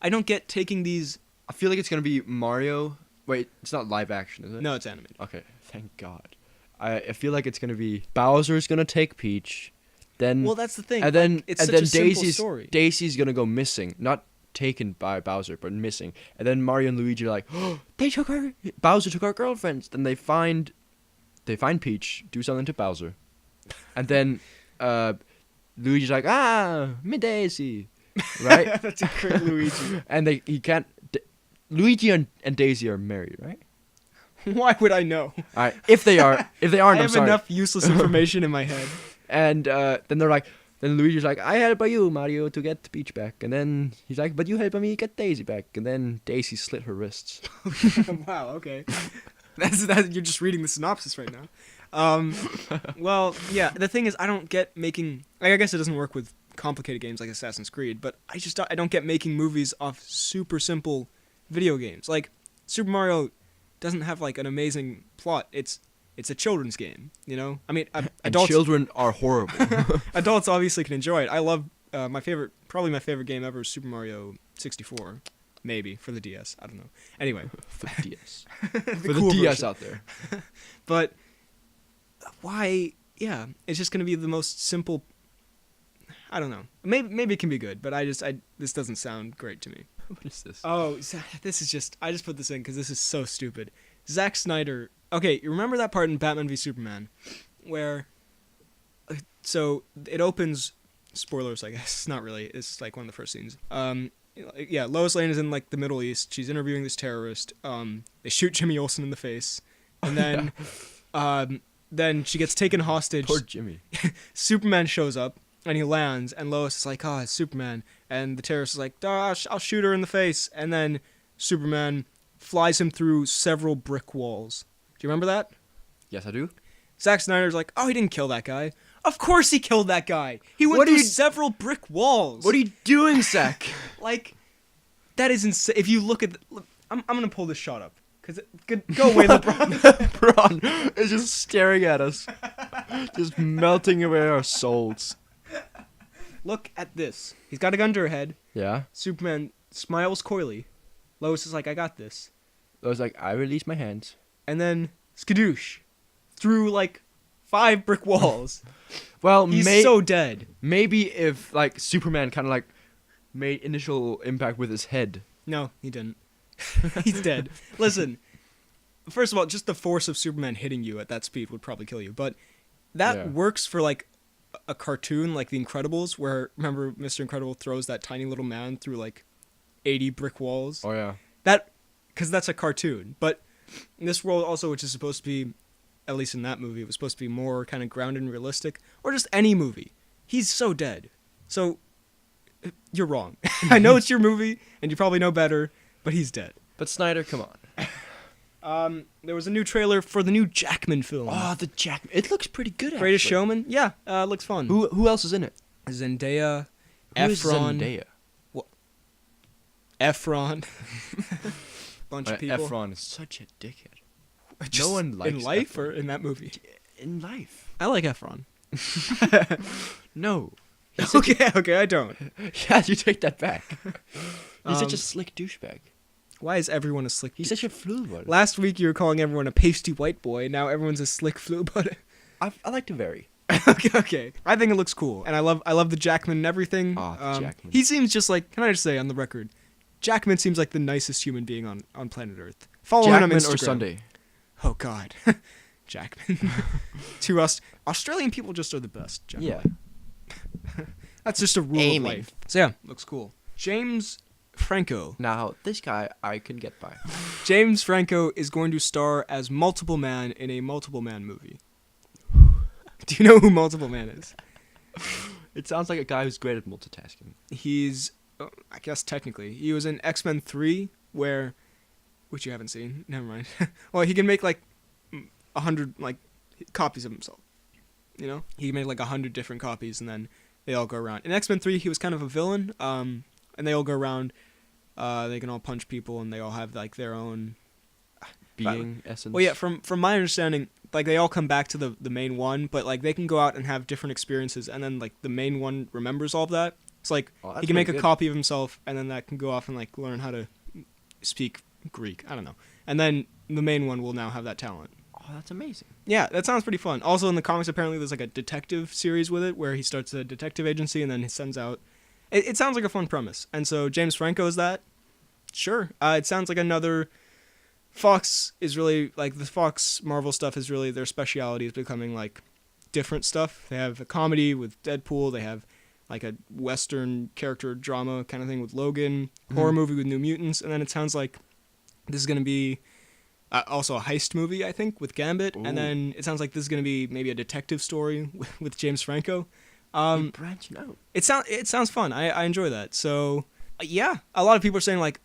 I don't get taking these... I feel like it's going to be Mario. Wait, it's not live action, is it? No, it's animated. Okay, thank God. I feel like it's going to be Bowser's going to take Peach, then... Well, that's the thing. And then, like, it's and such then a simple story. Daisy going to go missing. Not taken by Bowser, but missing. And then Mario and Luigi are like, oh, they took her... Bowser took our girlfriends. Then they find Peach, do something to Bowser. And then Luigi's like, me Daisy. Right? That's a great Luigi. And he can't... Luigi and Daisy are married, right? Why would I know? All right. If they aren't, I I'm have sorry. enough useless information in my head. And then they're like, then Luigi's like, I help you, Mario, to get Peach back. And then he's like, but you help me get Daisy back. And then Daisy slit her wrists. Wow, okay. That's you're just reading the synopsis right now. Well, yeah, the thing is, I don't get making... Like, I guess it doesn't work with complicated games like Assassin's Creed, but I don't get making movies off super simple video games. Like, Super Mario doesn't have, like, an amazing plot. It's a children's game, you know? I mean, adults... children are horrible. Adults obviously can enjoy it. I love... probably my favorite game ever is Super Mario 64. Maybe, for the DS. I don't know. Anyway. For the DS. For the DS out there. But why... Yeah, it's just going to be the most simple... I don't know. Maybe it can be good, but this doesn't sound great to me. What is this? Oh, this is just... I just put this in because this is so stupid. Zack Snyder... Okay, you remember that part in Batman v Superman where... So, it opens... Spoilers, I guess. Not really. It's like one of the first scenes. Yeah, Lois Lane is in like the Middle East. She's interviewing this terrorist. They shoot Jimmy Olsen in the face. And then... then she gets taken hostage. Poor Jimmy. Superman shows up. And he lands, and Lois is like, oh, it's Superman. And the terrorist is like, I'll shoot her in the face. And then Superman flies him through several brick walls. Do you remember that? Yes, I do. Zack Snyder's like, oh, he didn't kill that guy. Of course he killed that guy. He went through several brick walls. What are you doing, Zack? Like, that is insane. If you look at... I'm going to pull this shot up. Go away, LeBron. LeBron is just staring at us. Just melting away our souls. Look at this. He's got a gun to her head. Yeah. Superman smiles coyly. Lois is like, I got this. I was like, I release my hands. And then, skadoosh. Through, like, 5 brick walls. Well, he's so dead. Maybe if, like, Superman kind of, like, made initial impact with his head. No, he didn't. He's dead. Listen, first of all, just the force of Superman hitting you at that speed would probably kill you. But that works for, like, a cartoon like The Incredibles, where, remember, Mr. Incredible throws that tiny little man through, like, 80 brick walls? Oh, yeah. Because that's a cartoon. But in this world also, which is supposed to be, at least in that movie, it was supposed to be more kind of grounded and realistic, or just any movie. He's so dead. So, you're wrong. I know it's your movie, and you probably know better, but he's dead. But Snyder, come on. There was a new trailer for the new Jackman film. Oh, the Jackman. It looks pretty good, actually. Greatest Showman? Yeah, it looks fun. Who else is in it? Zendaya, Who Efron. is Zendaya? What? Efron. Bunch of people. Efron is such a dickhead. Just no one likes in life Efron. or in that movie? In life. I like Efron. No. Okay, I don't. Yeah, you take that back. He's such a slick douchebag. Why is everyone a slick? He's such a flu butt. Last week you were calling everyone a pasty white boy. Now everyone's a slick flu butt. I like to vary. Okay. I think it looks cool, and I love the Jackman and everything. Oh, Jackman. He seems just like. Can I just say on the record, Jackman seems like the nicest human being on planet Earth. Follow him on Instagram. or Sunday. Oh God, Jackman. To us, Australian people just are the best. Generally. Yeah. That's just a rule of life. So yeah, looks cool. James Franco. Now, this guy I can get by. James Franco is going to star as Multiple Man in a Multiple Man movie. Do you know who Multiple Man is? It sounds like a guy who's great at multitasking. He's, I guess technically, he was in X-Men 3, which you haven't seen. Never mind. Well, he can make like 100 like copies of himself. You know, he can make like 100 different copies, and then they all go around. In X-Men 3, he was kind of a villain, and they all go around. They can all punch people, and they all have like their own being essence. Well, yeah, from my understanding, like they all come back to the main one, but like they can go out and have different experiences, and then like the main one remembers all of that. It's like he can make a copy of himself, and then that can go off and like learn how to speak Greek. I don't know, and then the main one will now have that talent. Oh, that's amazing. Yeah, that sounds pretty fun. Also, in the comics, apparently there's like a detective series with it where he starts a detective agency and then he sends out. It sounds like a fun premise, and so James Franco is that. Sure, it sounds like another. Fox is really, like, the Fox Marvel stuff is really, their speciality is becoming, like, different stuff. They have a comedy with Deadpool. They have, like, a Western character drama kind of thing with Logan. Horror movie with New Mutants. And then it sounds like this is going to be also a heist movie, I think, with Gambit. Ooh. And then it sounds like this is going to be maybe a detective story with James Franco. Branching out. It sounds fun. I enjoy that. So, yeah. A lot of people are saying, like,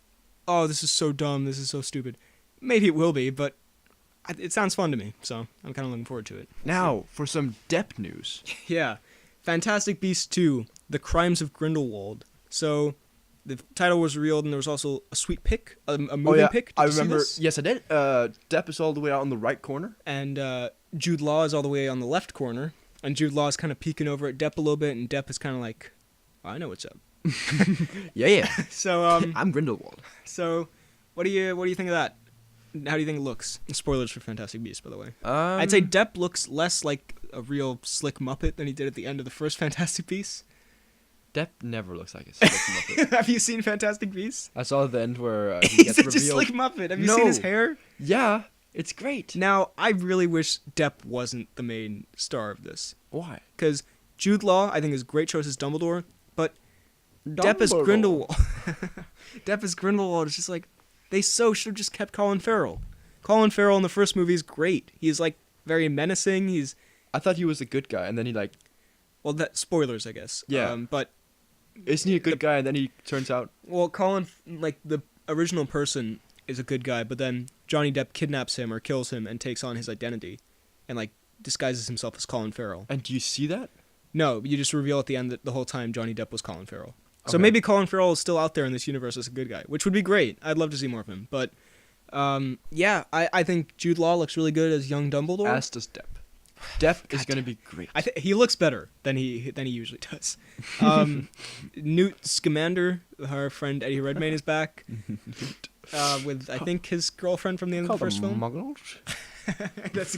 oh, this is so dumb. This is so stupid. Maybe it will be, but it sounds fun to me, so I'm kind of looking forward to it. Now, for some Depp news. Yeah. Fantastic Beasts 2, The Crimes of Grindelwald. So, the title was revealed, and there was also a sweet pic, a moving pic. I remember. Yes, I did. Depp is all the way out on the right corner. And Jude Law is all the way on the left corner. And Jude Law is kind of peeking over at Depp a little bit, and Depp is kind of like, oh, I know what's up. Yeah. So, I'm Grindelwald. So, what do you think of that? How do you think it looks? Spoilers for Fantastic Beasts, by the way. I'd say Depp looks less like a real slick Muppet than he did at the end of the first Fantastic Beasts. Depp never looks like a slick Muppet. Have you seen Fantastic Beasts? I saw the end where he gets revealed. He's a slick Muppet. Have you seen his hair? Yeah, it's great. Now, I really wish Depp wasn't the main star of this. Why? Because Jude Law, I think, is a great choice as Dumbledore, but Depp as Grindelwald. Depp as Grindelwald is just like, they should have just kept Colin Farrell. Colin Farrell in the first movie is great. He's like very menacing. I thought he was a good guy, and then he like. Well, that spoilers, I guess. Yeah. But isn't he a good guy, and then he turns out? Well, Colin, like the original person, is a good guy, but then Johnny Depp kidnaps him or kills him and takes on his identity, and like disguises himself as Colin Farrell. And do you see that? No, you just reveal at the end that the whole time Johnny Depp was Colin Farrell. So maybe Colin Farrell is still out there in this universe as a good guy, which would be great. I'd love to see more of him. But, yeah, I think Jude Law looks really good as young Dumbledore. As does Depp. Depp is going to be great. He looks better than he usually does. Newt Scamander, our friend Eddie Redmayne, is back. With, I think, his girlfriend from the end of the first film. Muggles? That's a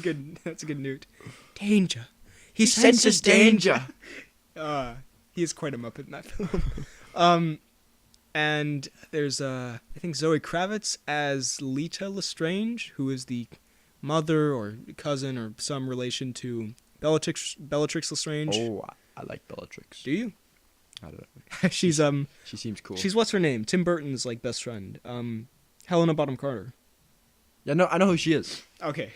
good Newt. Danger. He senses danger. He is quite a Muppet in that film. And there's, I think, Zoe Kravitz as Leta Lestrange, who is the mother or cousin or some relation to Bellatrix Lestrange. Oh, I like Bellatrix. Do you? I don't know. She seems cool. She's, what's her name? Tim Burton's, like, best friend. Helena Bonham Carter. Yeah, no, I know who she is. Okay.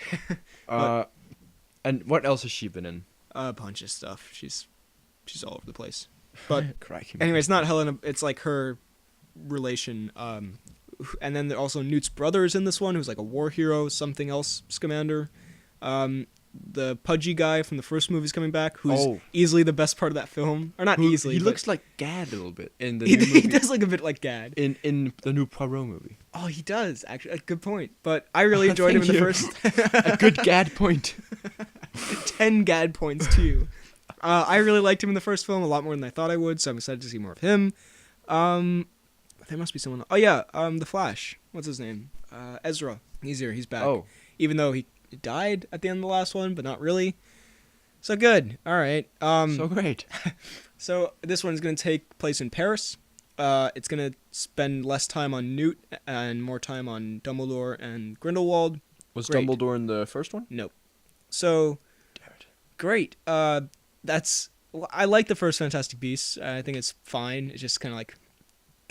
And what else has she been in? A bunch of stuff. She's all over the place. But Cracking. Anyway, it's not Helena. It's like her relation. And then also Newt's brother is in this one, who's like a war hero, something else, Scamander. The pudgy guy from the first movie is coming back, who's easily the best part of that film. Or not easily. He looks like Gad a little bit in the new movie. He does look a bit like Gad. In the new Poirot movie. Oh, he does, actually. A good point. But I really enjoyed him in the first. A good Gad point. 10 Gad points to you. I really liked him in the first film a lot more than I thought I would, so I'm excited to see more of him. There must be someone. Oh yeah, The Flash. what's his name? Ezra. He's here. He's back. Oh. Even though he died at the end of the last one, but not really. So good. All right. So great. So this one's going to take place in Paris. It's going to spend less time on Newt and more time on Dumbledore and Grindelwald. Was Great. Dumbledore in the first one? Nope. So, great. I like the first Fantastic Beasts. I think it's fine. It's just kind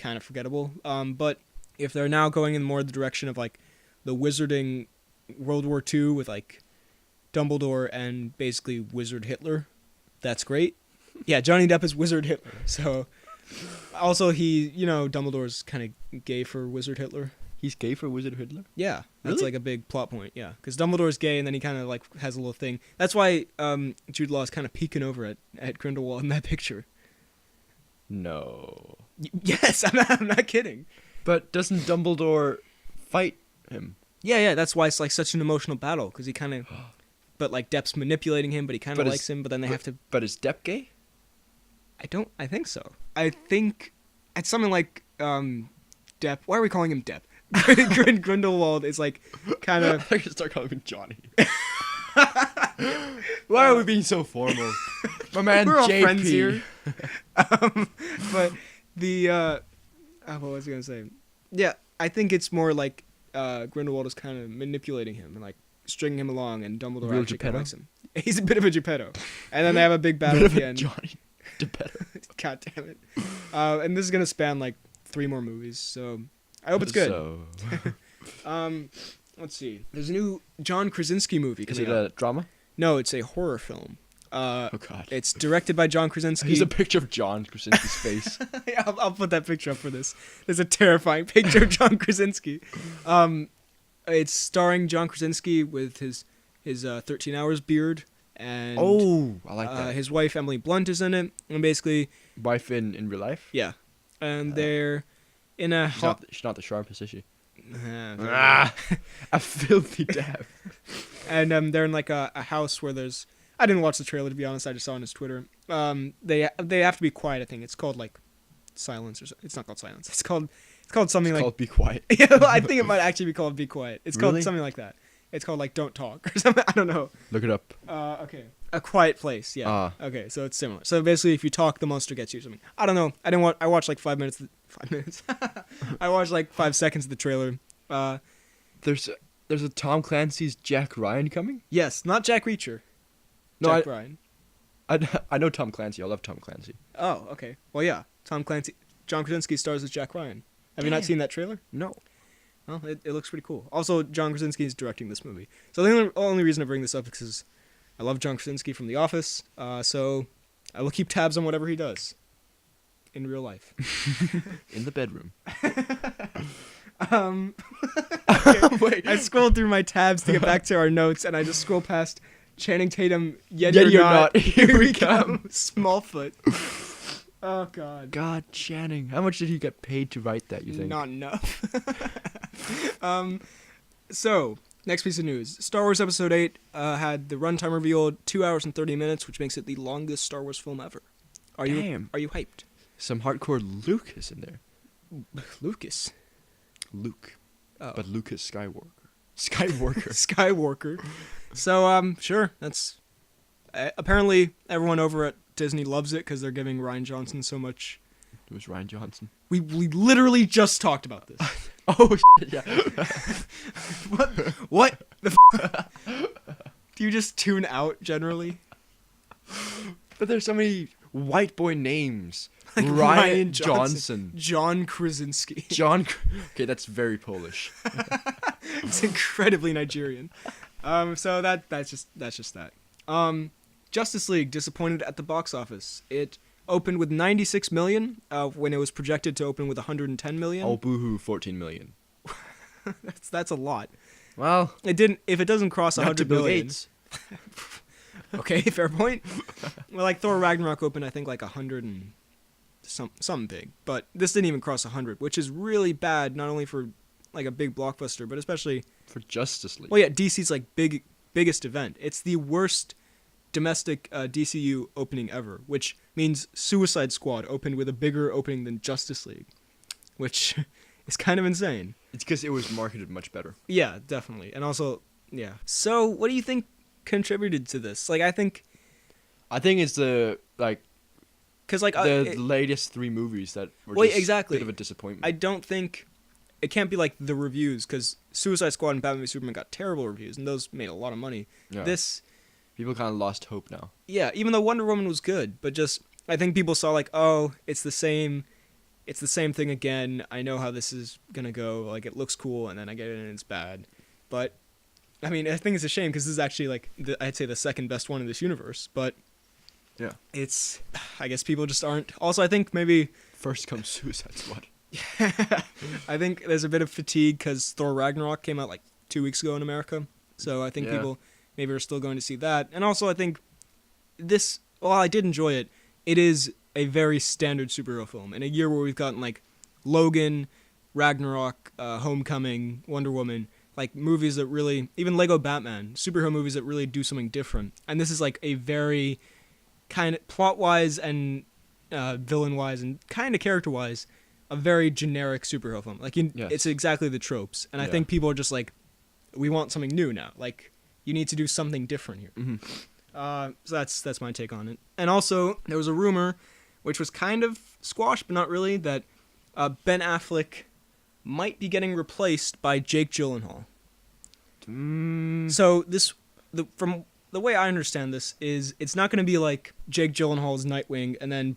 of forgettable. But if they're now going in more the direction of like the wizarding World War II with like Dumbledore and basically Wizard Hitler, that's great. Yeah, Johnny Depp is Wizard Hitler. So, also Dumbledore's kind of gay for Wizard Hitler. He's gay for Wizard Hitler? Yeah, that's Really? like a big plot point. Yeah, because Dumbledore's gay, and then he kind of like has a little thing. That's why Jude Law is kind of peeking over at Grindelwald in that picture. No. Yes, I'm not kidding. But doesn't Dumbledore fight him? Yeah, that's why it's like such an emotional battle because he kind of, but like Depp's manipulating him, but he kind of likes him. But then they have to. But is Depp gay? I think so. I think it's something like Depp. Why are we calling him Depp? Grindelwald is like kind of. I can start calling him Johnny. Why are we being so formal? My man, we're all JP. friends here. But the what was I gonna say? Yeah, I think it's more like Grindelwald is kind of manipulating him and like stringing him along, and Dumbledore Real actually kind of Geppetto? likes him. He's a bit of a Geppetto, and then they have a big battle Bit at of the a end. Johnny Geppetto. God damn it! And this is gonna span like 3 more movies, so I hope it's good. So, Let's see. There's a new John Krasinski movie is coming it out. a drama? No, it's a horror film. Oh God. It's directed by John Krasinski. Here's a picture of John Krasinski's face. Yeah, I'll put that picture up for this. There's a terrifying picture of John Krasinski. It's starring John Krasinski with his 13 Hours beard, and I like that. his wife Emily Blunt is in it, and basically, Wife in real life? yeah, and they're in a She's not the sharpest, is she? Ah. A filthy dab. And they're in like a house where there's. I didn't watch the trailer, to be honest. I just saw it on his Twitter. They have to be quiet. I think it's called like silence or something. It's not called silence. It's called something like. Called Be Quiet. Yeah, I think it might actually be called Be Quiet. It's Really? called something like that. It's called like Don't Talk or something. I don't know. Look it up. Okay. A Quiet Place. Yeah. Ah. Okay, so it's similar. So basically, if you talk, the monster gets you or something. I don't know. I watched like 5 minutes. 5 minutes. I watched like 5 seconds of the trailer. There's a Tom Clancy's Jack Ryan coming? Yes, not Jack Reacher. No, Jack Ryan. I know Tom Clancy. I love Tom Clancy. Oh, okay. Well, yeah. Tom Clancy. John Krasinski stars as Jack Ryan. Have you not seen that trailer? No. Well, it looks pretty cool. Also, John Krasinski is directing this movie. So the only reason I bring this up is because I love John Krasinski from The Office. So I will keep tabs on whatever he does in real life. In the bedroom. Wait. I scrolled through my tabs to get back to our notes, and I just scroll past Channing Tatum. Yet Yet you're you're not. Here we come. Smallfoot. Oh God. God, Channing. How much did he get paid to write that, you think? Not enough. So, next piece of news. Star Wars Episode 8 had the runtime revealed 2 hours and 30 minutes, which makes it the longest Star Wars film ever. Are you hyped? Some hardcore Lucas in there. Lucas. Luke. Oh. But Lucas Skywalker. Skywalker. So, sure. That's... apparently, everyone over at Disney loves it because they're giving Rian Johnson so much... It was Rian Johnson. We literally just talked about this. Oh, shit, yeah. What? Do you just tune out generally? But there's so many white boy names. Like Rian Johnson. John Krasinski. Okay, that's very Polish. It's incredibly Nigerian. So that's just that. Justice League disappointed at the box office. It opened with 96 million when it was projected to open with 110 million. Oh, boohoo, 14 million. That's a lot. Well, It didn't. If it doesn't cross not to 100 Bill million. Gates. Okay, fair point. Well, like Thor Ragnarok opened, I think like 100 and something big, but this didn't even cross 100, which is really bad. Not only for like a big blockbuster, but especially For Justice League. well, yeah, DC's like biggest event. It's the worst domestic DCU opening ever, which means Suicide Squad opened with a bigger opening than Justice League, which is kind of insane. It's because it was marketed much better. Yeah, definitely. And also, yeah. So, what do you think contributed to this? Like, I think it's the because like the latest 3 movies that were just exactly. a bit of a disappointment. I don't think it can't be like the reviews, because Suicide Squad and Batman v Superman got terrible reviews, and those made a lot of money. Yeah. This, people kind of lost hope now. Yeah, even though Wonder Woman was good, but just I think people saw like, oh, it's the same thing again. I know how this is gonna go. Like, it looks cool, and then I get it and it's bad. But I mean, I think it's a shame, because this is actually like I'd say the second best one in this universe. But yeah, it's, I guess people just aren't. Also, I think maybe first comes Suicide Squad. I think there's a bit of fatigue because Thor Ragnarok came out like 2 weeks ago in America. So I think people maybe are still going to see that. And also I think this, while I did enjoy it, it is a very standard superhero film. In a year where we've gotten like Logan, Ragnarok, Homecoming, Wonder Woman, like movies that really, even Lego Batman, superhero movies that really do something different. And this is like a very kind of plot-wise and villain-wise and kind of character-wise, a very generic superhero film. Like, it's exactly the tropes. And I think people are just like, we want something new now. Like, you need to do something different here. Mm-hmm. So that's my take on it. And also, there was a rumor, which was kind of squashed, but not really, that Ben Affleck might be getting replaced by Jake Gyllenhaal. So from the way I understand this is, it's not going to be like Jake Gyllenhaal's Nightwing and then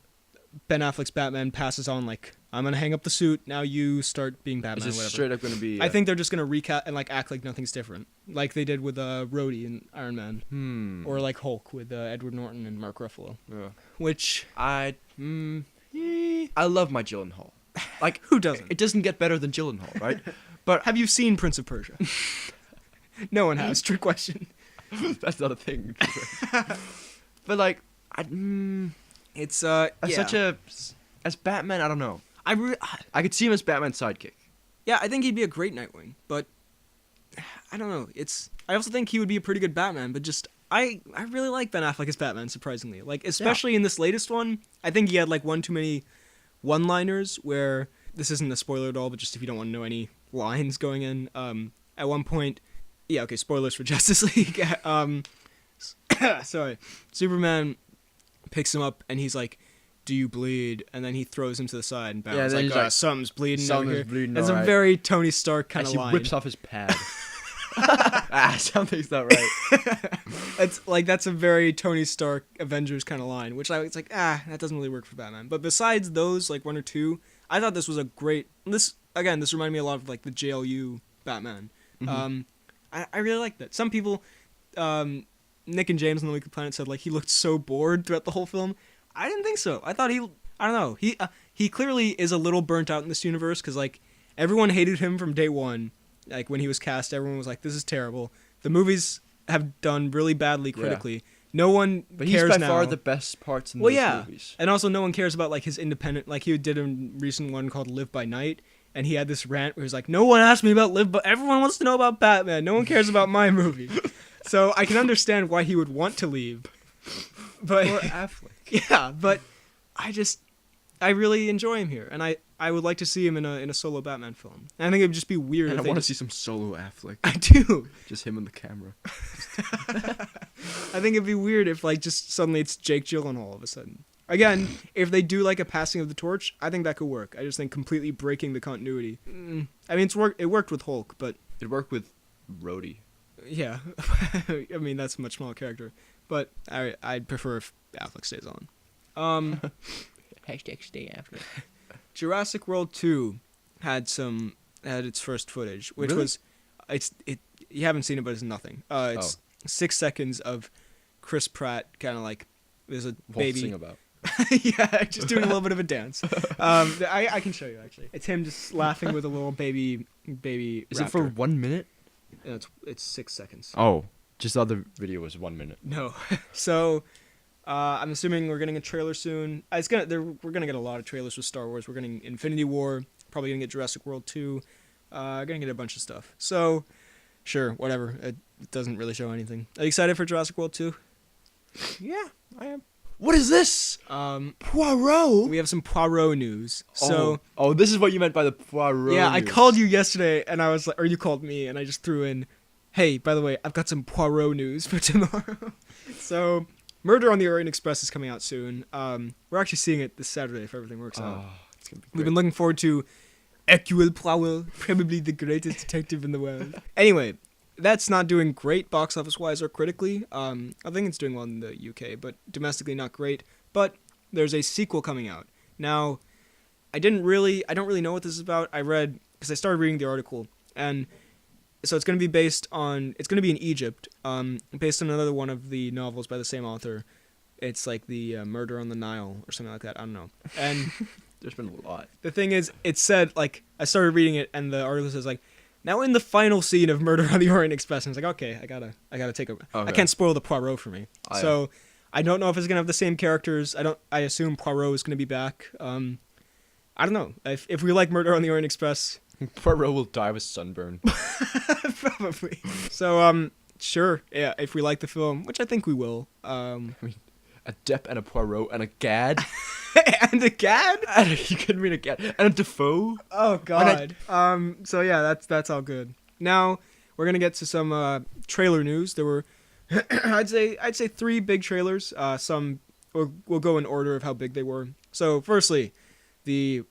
Ben Affleck's Batman passes on like, I'm going to hang up the suit, now you start being Batman. Is this straight up going to be... I think they're just going to recap and like act like nothing's different. Like they did with Rhodey in Iron Man. Or like Hulk with Edward Norton and Mark Ruffalo. Yeah. Which... I love my Gyllenhaal. Like, who doesn't? It doesn't get better than Gyllenhaal, right? But have you seen Prince of Persia? No one has. Trick question. That's not a thing. But like, it's such a... As Batman, I don't know. I could see him as Batman's sidekick. Yeah, I think he'd be a great Nightwing, but I don't know. I also think he would be a pretty good Batman, but just I really like Ben Affleck as Batman, surprisingly. Like, especially in this latest one, I think he had like one too many one-liners where, this isn't a spoiler at all, but just if you don't want to know any lines going in, at one point, spoilers for Justice League. Sorry, Superman picks him up and he's like, do you bleed? And then he throws him to the side and Batman's like, something's bleeding over here. That's a very Tony Stark kind of line. He whips off his pad. Something's not right. That's a very Tony Stark Avengers kind of line, which it's like, that doesn't really work for Batman. But besides those, like one or two, I thought this was a great, this reminded me a lot of like the JLU Batman. Mm-hmm. I really like that. Some people, Nick and James on the Weekly Planet said like he looked so bored throughout the whole film. I didn't think so. I thought I don't know. He clearly is a little burnt out in this universe, because like everyone hated him from day one. Like when he was cast, everyone was like, "This is terrible." The movies have done really badly critically. Yeah. No one but cares now. But he's by far the best parts in those movies. And also no one cares about like his independent. Like he did a recent one called Live by Night, and he had this rant where he was like, "No one asked me about Live, but everyone wants to know about Batman. No one cares about my movie." So I can understand why he would want to leave. But or Affleck. Yeah, but I really enjoy him here, and I would like to see him in a solo Batman film. And I think it would just be weird. And I want to see some solo Affleck. I do. Just him and the camera. I think it'd be weird if like just suddenly it's Jake Gyllenhaal all of a sudden. Again, if they do like a passing of the torch, I think that could work. I just think completely breaking the continuity. I mean, it worked with Hulk, but it worked with Rhodey. Yeah, I mean that's a much smaller character, but I'd prefer if Affleck stays on. Hashtag stay Affleck. Jurassic World 2 had its first footage, which really? was you haven't seen it, but it's nothing. It's 6 seconds of Chris Pratt kind of like there's a baby. About. Yeah, just doing a little bit of a dance. I can show you actually. It's him just laughing with a little baby. Is raptor. It for 1 minute? No, it's 6 seconds. Oh, just thought the video was 1 minute. No, so I'm assuming we're getting a trailer soon. We're gonna get a lot of trailers with Star Wars. We're getting Infinity War. Probably gonna get Jurassic World 2. Gonna get a bunch of stuff. So, sure, whatever. It doesn't really show anything. Are you excited for Jurassic World 2? Yeah, I am. What is this? Poirot? We have some Poirot news. So, this is what you meant by the Poirot yeah, news. I called you yesterday, and I was like, or you called me, and I just threw in, hey, by the way, I've got some Poirot news for tomorrow. So, Murder on the Orient Express is coming out soon. We're actually seeing it this Saturday if everything works out. It's gonna be We've been looking forward to Hercule Poirot, probably the greatest detective in the world. Anyway, that's not doing great box office wise or critically. I think it's doing well in the UK, but domestically not great. But there's a sequel coming out. Now, I don't really know what this is about. Because I started reading the article, and so it's going to be it's going to be in Egypt, based on another one of the novels by the same author. It's like the Murder on the Nile or something like that. I don't know. And there's been a lot. The thing is, it said, like, I started reading it, and the article says, like, now in the final scene of Murder on the Orient Express, and I was like, okay, I gotta take a... Okay. I can't spoil the Poirot for me. So, I don't know if it's gonna have the same characters. I assume Poirot is gonna be back. I don't know. If we like Murder on the Orient Express... Poirot will die with sunburn. Probably. So, sure, yeah, if we like the film, which I think we will. I mean, a Depp and a Poirot and a Gad. And a Gad? You couldn't mean a Gad. And a Defoe. Oh, God. So, yeah, that's all good. Now, we're going to get to some trailer news. There were, I'd say 3 big trailers. Some, we'll go in order of how big they were. So, firstly, the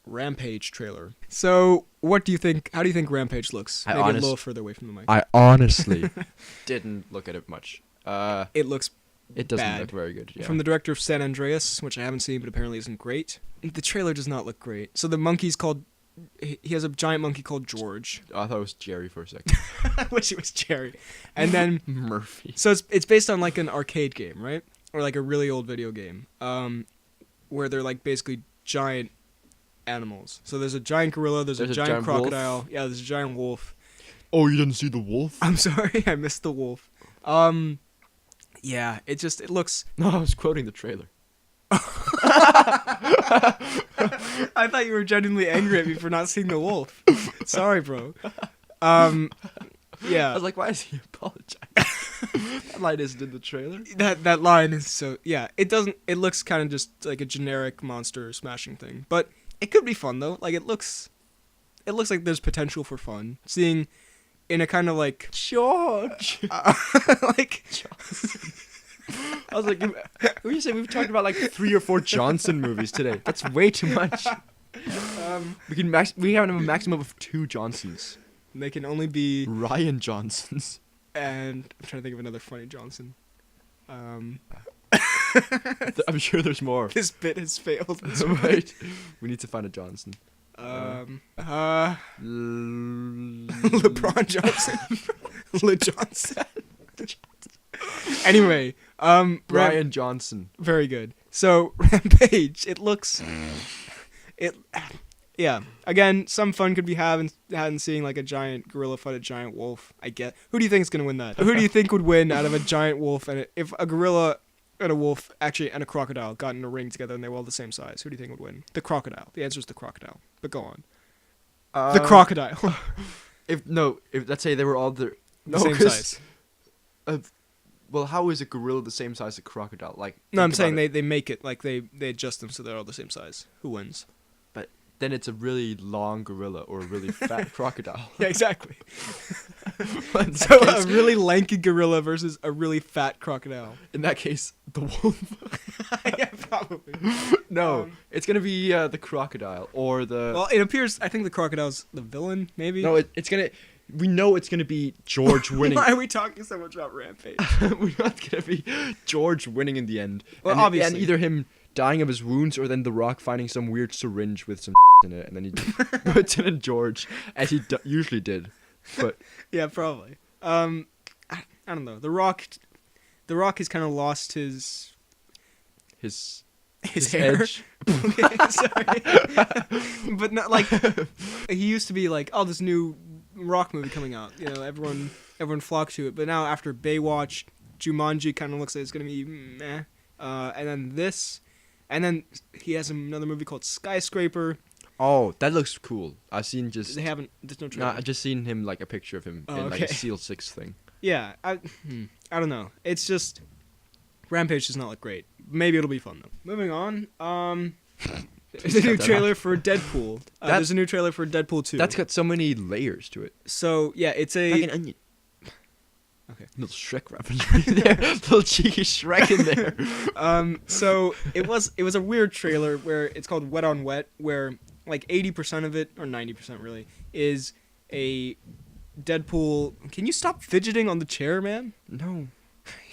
Rampage trailer. So, what do you think? How do you think Rampage looks? Maybe a little further away from the mic. I honestly didn't look at it much. It looks It doesn't bad. look very good. Yeah. From the director of San Andreas, which I haven't seen, but apparently isn't great. The trailer does not look great. So the monkey's called... He has a giant monkey called George. Oh, I thought it was Jerry for a second. I wish it was Jerry. And then... Murphy. So it's based on like an arcade game, right? Or like a really old video game. Where they're like basically giant animals. So there's a giant gorilla, there's a giant crocodile. Wolf. Yeah, there's a giant wolf. Oh, you didn't see the wolf? I'm sorry, I missed the wolf. Yeah, it looks... No, I was quoting the trailer. I thought you were genuinely angry at me for not seeing the wolf. Sorry, bro. Yeah. I was like, why is he apologizing? That line isn't in the trailer. That line is so... Yeah, it looks kind of just like a generic monster smashing thing. But it could be fun, though. Like, it looks like there's potential for fun. Seeing in a kind of like... George! Like... I was like, who you say we've talked about like 3 or 4 Johnson movies today? That's way too much. We have a maximum of 2 Johnsons. They can only be Rian Johnsons. And I'm trying to think of another funny Johnson. I'm sure there's more. This bit has failed. Wait, we need to find a Johnson. LeBron Johnson. Le Johnson. Anyway, Brian Johnson. Very good. So Rampage, it looks, yeah. Again, some fun could be had in seeing like a giant gorilla fight a giant wolf. I get. Who do you think is gonna win that? Who do you think would win out of a giant wolf and if a gorilla and a wolf and a crocodile got in a ring together and they were all the same size? Who do you think would win? The crocodile. The answer is the crocodile. But go on. The crocodile. If let's say they were all the same size. Well, how is a gorilla the same size as a crocodile? Like, no, I'm saying they make it like they adjust them so they're all the same size. Who wins? But then it's a really long gorilla or a really fat crocodile. Yeah, exactly. So a really lanky gorilla versus a really fat crocodile. In that case, the wolf. Yeah, probably. No, it's gonna be the crocodile or the. Well, it appears. I think the crocodile's the villain. Maybe. No, it's gonna. We know it's gonna be George winning. Why are we talking so much about Rampage? We're not gonna be George winning in the end. Well, obviously, and either him dying of his wounds or then The Rock finding some weird syringe with some in it, and then he puts it in George, as he usually did. But yeah, probably. I don't know. The Rock has kind of lost his hair. edge. Okay, sorry. But not like he used to be like, oh, this new Rock movie coming out. You know, everyone flocked to it. But now after Baywatch, Jumanji kind of looks like it's gonna be meh. And then this, and then he has another movie called Skyscraper. Oh, that looks cool. I've seen just. They haven't. There's no trailer. I've just seen him like a picture of him in like a Seal 6 thing. Yeah, I don't know. It's just Rampage does not look great. maybe it'll be fun though. Moving on. There's a new trailer for Deadpool. There's a new trailer for Deadpool 2. That's got so many layers to it. So yeah, it's Like an a. onion. Okay. Little Shrek reference right there. Little cheeky Shrek in there. So it was a weird trailer where it's called Wet on Wet, where like 80% of it, or 90% really, is a Deadpool. Can you stop fidgeting on the chair, man? No.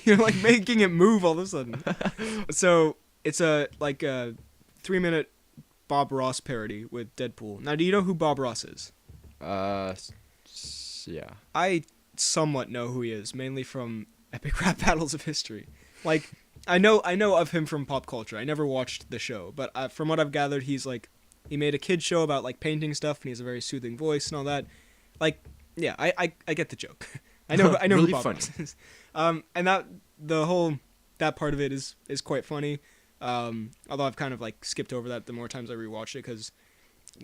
You're like making it move all of a sudden. So it's a 3-minute Bob Ross parody with Deadpool. Now, do you know who Bob Ross is? Yeah. I somewhat know who he is, mainly from Epic Rap Battles of History. Like, I know of him from pop culture. I never watched the show, but from what I've gathered, he made a kid show about like painting stuff, and he has a very soothing voice and all that. Like, yeah, I get the joke. I know Really who Bob funny. Ross is. And that part of it is quite funny. Although I've kind of like skipped over that the more times I rewatched it, because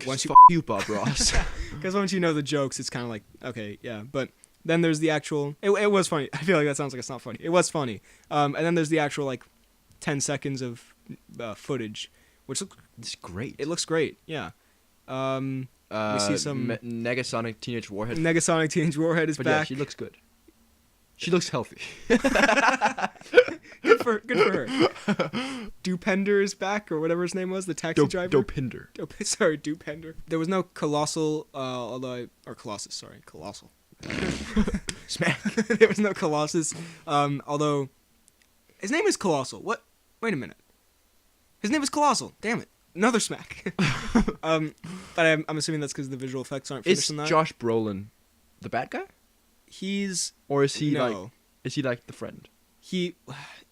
once you Bob Ross. because once you know the jokes, it's kind of like, okay, yeah. But then there's the actual. It was funny. I feel like that sounds like it's not funny. It was funny. And then there's the actual like 10 seconds of footage, which It's great. it looks great. Yeah. We see some Negasonic Teenage Warhead. Negasonic Teenage Warhead is But back. yeah, she looks good. She looks healthy. Good for her. Dupender is back, or whatever his name was, the taxi driver. Dopinder. Sorry, Dupender. There was no Colossal, Colossus, Colossal. Smack. There was no Colossus, although his name is Colossal. What? Wait a minute. His name is Colossal. Damn it. Another smack. But I'm assuming that's because the visual effects aren't finished Is in that. Josh Brolin the bad guy? He's Or is he no. Is he like the friend?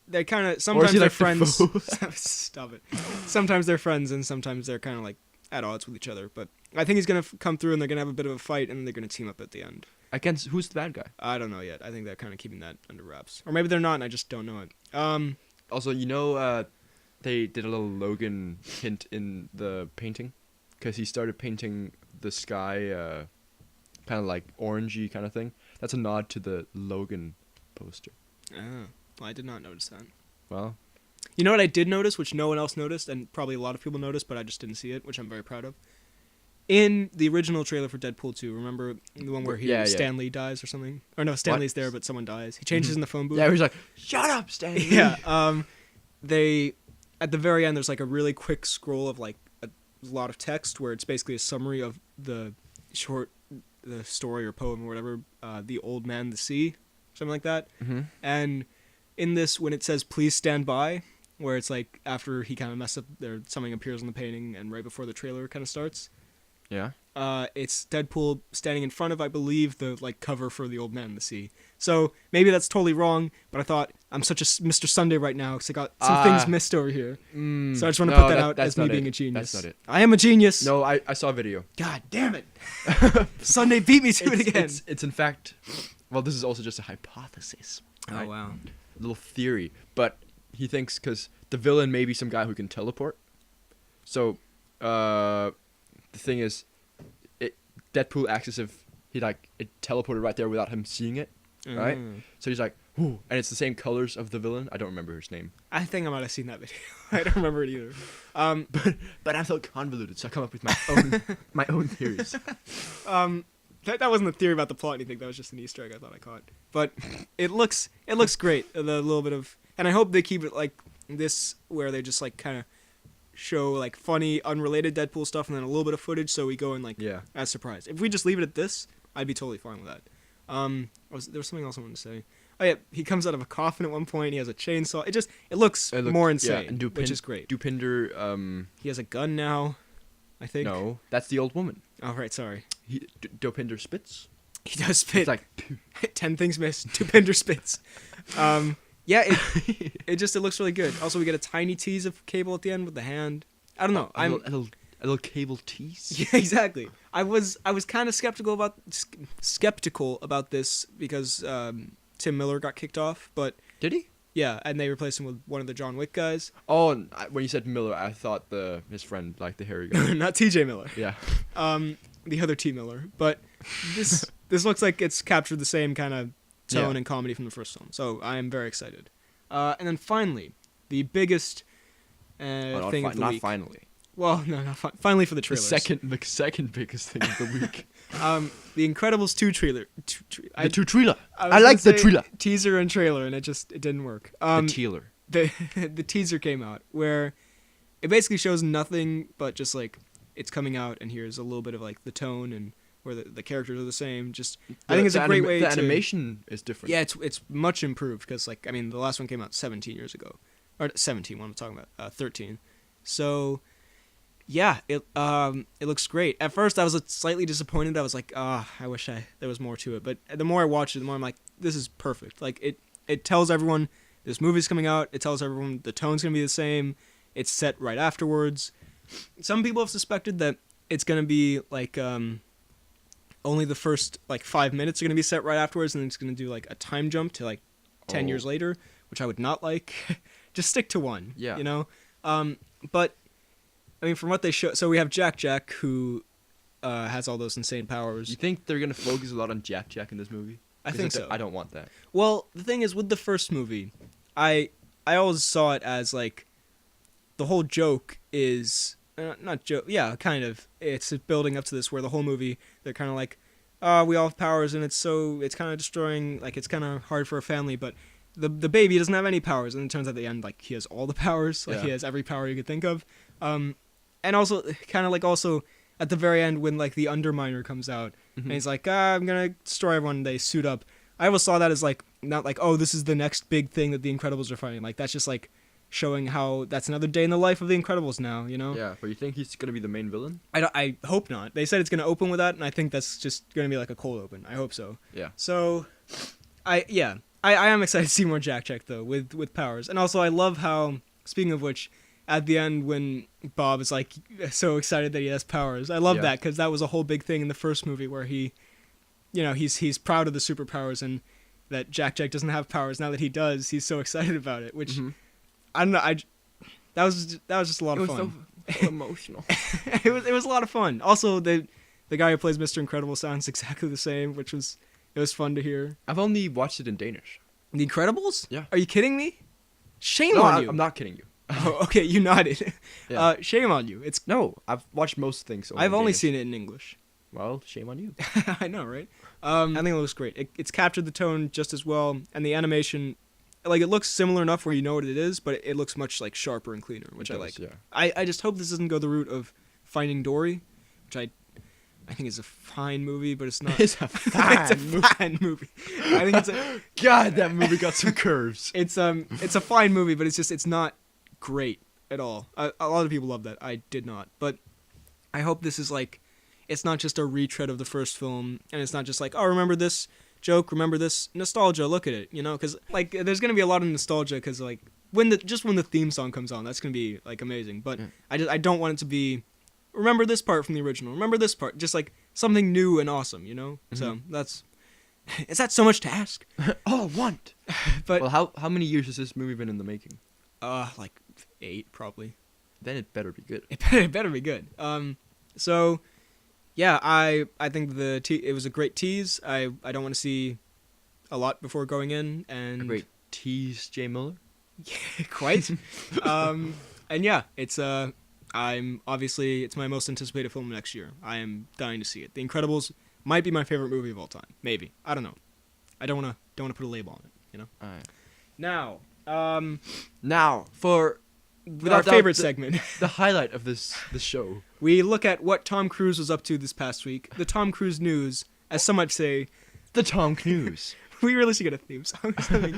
They're kind of Or sometimes is he they're like friends. Defoe? Stop it. Sometimes they're friends and sometimes they're kind of like at odds with each other. But I think he's gonna come through and they're gonna have a bit of a fight and they're gonna team up at the end. Against who's the bad guy? I don't know yet. I think they're kind of keeping that under wraps, or maybe they're not, and I just don't know it. Also, they did a little Logan hint in the painting, because he started painting the sky, kind of like orangey kind of thing. That's a nod to the Logan poster. Well, I did not notice that. Well, You know what I did notice, which no one else noticed, and probably a lot of people noticed, but I just didn't see it, which I'm very proud of. In the original trailer for Deadpool 2, remember the one where Stan Lee dies or something? Or no, Stan Lee's there, but someone dies. He changes in the phone booth. yeah, he's like, "Shut up, Stan." Yeah. They, at the very end, there's like a really quick scroll of like a lot of text where it's basically a summary of the story or poem or whatever, The Old Man, the Sea, something like that. Mm-hmm. And in this, when it says "Please stand by," where it's like after he kind of messed up, something appears in the painting, and right before the trailer kind of starts. Yeah. It's Deadpool standing in front of, I believe, the like cover for The Old Man in the Sea. So maybe that's totally wrong, but I thought I'm such a Mr. Sunday right now because I got some things missed over here. So I just want to put that out as me being a genius. That's not it. I am a genius. No, I saw a video. God damn it! Sunday beat me to it again. It's in fact, well, this is also just a hypothesis. Oh right? wow. A little theory, but he thinks because the villain may be some guy who can teleport. So, the thing is, Deadpool acts as if it teleported right there without him seeing it, right? So he's like, "Ooh," and it's the same colors of the villain. I don't remember his name. I think I might have seen that video. I don't remember it either. But I'm so convoluted, so I come up with my own theories. That wasn't a theory about the plot or anything. That was just an Easter egg I thought I caught. But it looks great. The little bit of, and I hope they keep it like this, where they just like kind of show like funny, unrelated Deadpool stuff, and then a little bit of footage, so we go in like as surprised. If we just leave it at this, I'd be totally fine with that. There was something else I wanted to say. Oh yeah, he comes out of a coffin at one point. He has a chainsaw. It looks more insane, and which is great. Dopinder, he has a gun now, I think. No, that's the old woman. Oh right, sorry. Dopinder spits. He does spit. It's like 10 ththings missed. Dopinder spits. Yeah, it looks really good. Also, we get a tiny tease of Cable at the end with the hand. I don't know. A little Cable tease. Yeah, exactly. I was kind of skeptical about this because Tim Miller got kicked off, but did he? Yeah, and they replaced him with one of the John Wick guys. Oh, when you said Miller, I thought his friend, like the hairy guy. Not T.J. Miller. Yeah. The other T. Miller. But this looks like it's captured the same kind of tone and comedy from the first film. So I am very excited. And then finally, the biggest thing of the not week. Finally. Well, no, not finally for the trailers. The second biggest thing of the week. The Incredibles 2 trailer. The trailer. I like the trailer. Teaser and trailer, and it didn't work. The teaser. The teaser came out where it basically shows nothing but just like it's coming out, and here's a little bit of like the tone and where the characters are the same. I think it's a great way. The animation is different. Yeah, it's much improved because like I mean the last one came out 17 years ago, or 17. What I'm talking about, 13. So. Yeah, it looks great. At first, I was slightly disappointed. I was like, I wish there was more to it. But the more I watch it, the more I'm like, this is perfect. Like it tells everyone this movie's coming out. It tells everyone the tone's gonna be the same. It's set right afterwards. Some people have suspected that it's gonna be like only the first like 5 minutes are gonna be set right afterwards, and then it's gonna do like a time jump to like 10 years later, which I would not like. Just stick to one. Yeah. You know, but. I mean, from what they show, so we have Jack, who has all those insane powers. You think they're gonna focus a lot on Jack in this movie? I think so. I don't want that. Well, the thing is, with the first movie, I always saw it as like the whole joke is not joke. Yeah, kind of. It's building up to this where the whole movie they're kind of like, we all have powers, and it's kind of destroying. Like it's kind of hard for a family, but. The baby doesn't have any powers, and it turns out at the end, like he has all the powers. Like he has every power you could think of. And also, kind of like also at the very end when like the Underminer comes out and he's like, I'm gonna destroy everyone. They suit up. I always saw that as like not like this is the next big thing that the Incredibles are fighting. Like that's just like showing how that's another day in the life of the Incredibles now. You know? Yeah, but you think he's gonna be the main villain? I hope not. They said it's gonna open with that, and I think that's just gonna be like a cold open. I hope so. Yeah. So, I am excited to see more Jack though with powers, and also I love how speaking of which. At the end, when Bob is like so excited that he has powers, I love that because that was a whole big thing in the first movie where he, he's proud of the superpowers and that Jack doesn't have powers. Now that he does, he's so excited about it. Which I don't know. That was just a lot of fun. So emotional. it was a lot of fun. Also, the guy who plays Mr. Incredible sounds exactly the same, which was fun to hear. I've only watched it in Danish. The Incredibles? Yeah. Are you kidding me? Shame on you. I'm not kidding you. Oh, okay, you nodded. Yeah. Shame on you. No, I've watched most things. I've only seen it in English. Well, shame on you. I know, right? I think it looks great. It's captured the tone just as well, and the animation, like it looks similar enough where you know what it is, but it looks much like sharper and cleaner, which I like. Yeah. I just hope this doesn't go the route of Finding Dory, which I think is a fine movie, but it's not. It's a fine movie. I think it's a God. That movie got some curves. It's a fine movie, but it's not great at all. A lot of people love that. I did not, but I hope this is like, it's not just a retread of the first film, and it's not just like, remember this joke, remember this nostalgia. Look at it, because like there's gonna be a lot of nostalgia because like when the theme song comes on, that's gonna be like amazing. But I don't want it to be. Remember this part from the original. Remember this part. Just like something new and awesome, So that's. Is that so much to ask? All I want. But well, how many years has this movie been in the making? Like 8 probably. Then it better be good. It better be good. So, yeah, I think it was a great tease. I don't want to see a lot before going in, and a great tease, Jay Miller. Yeah, quite. And yeah, it's it's my most anticipated film next year. I am dying to see it. The Incredibles might be my favorite movie of all time. Maybe. I don't know. I don't want to put a label on it. All right. Now for our favorite segment, the highlight of this show, we look at what Tom Cruise was up to this past week. The Tom Cruise news, as some might say, the Tom Cruise. We really should get a theme song. Tom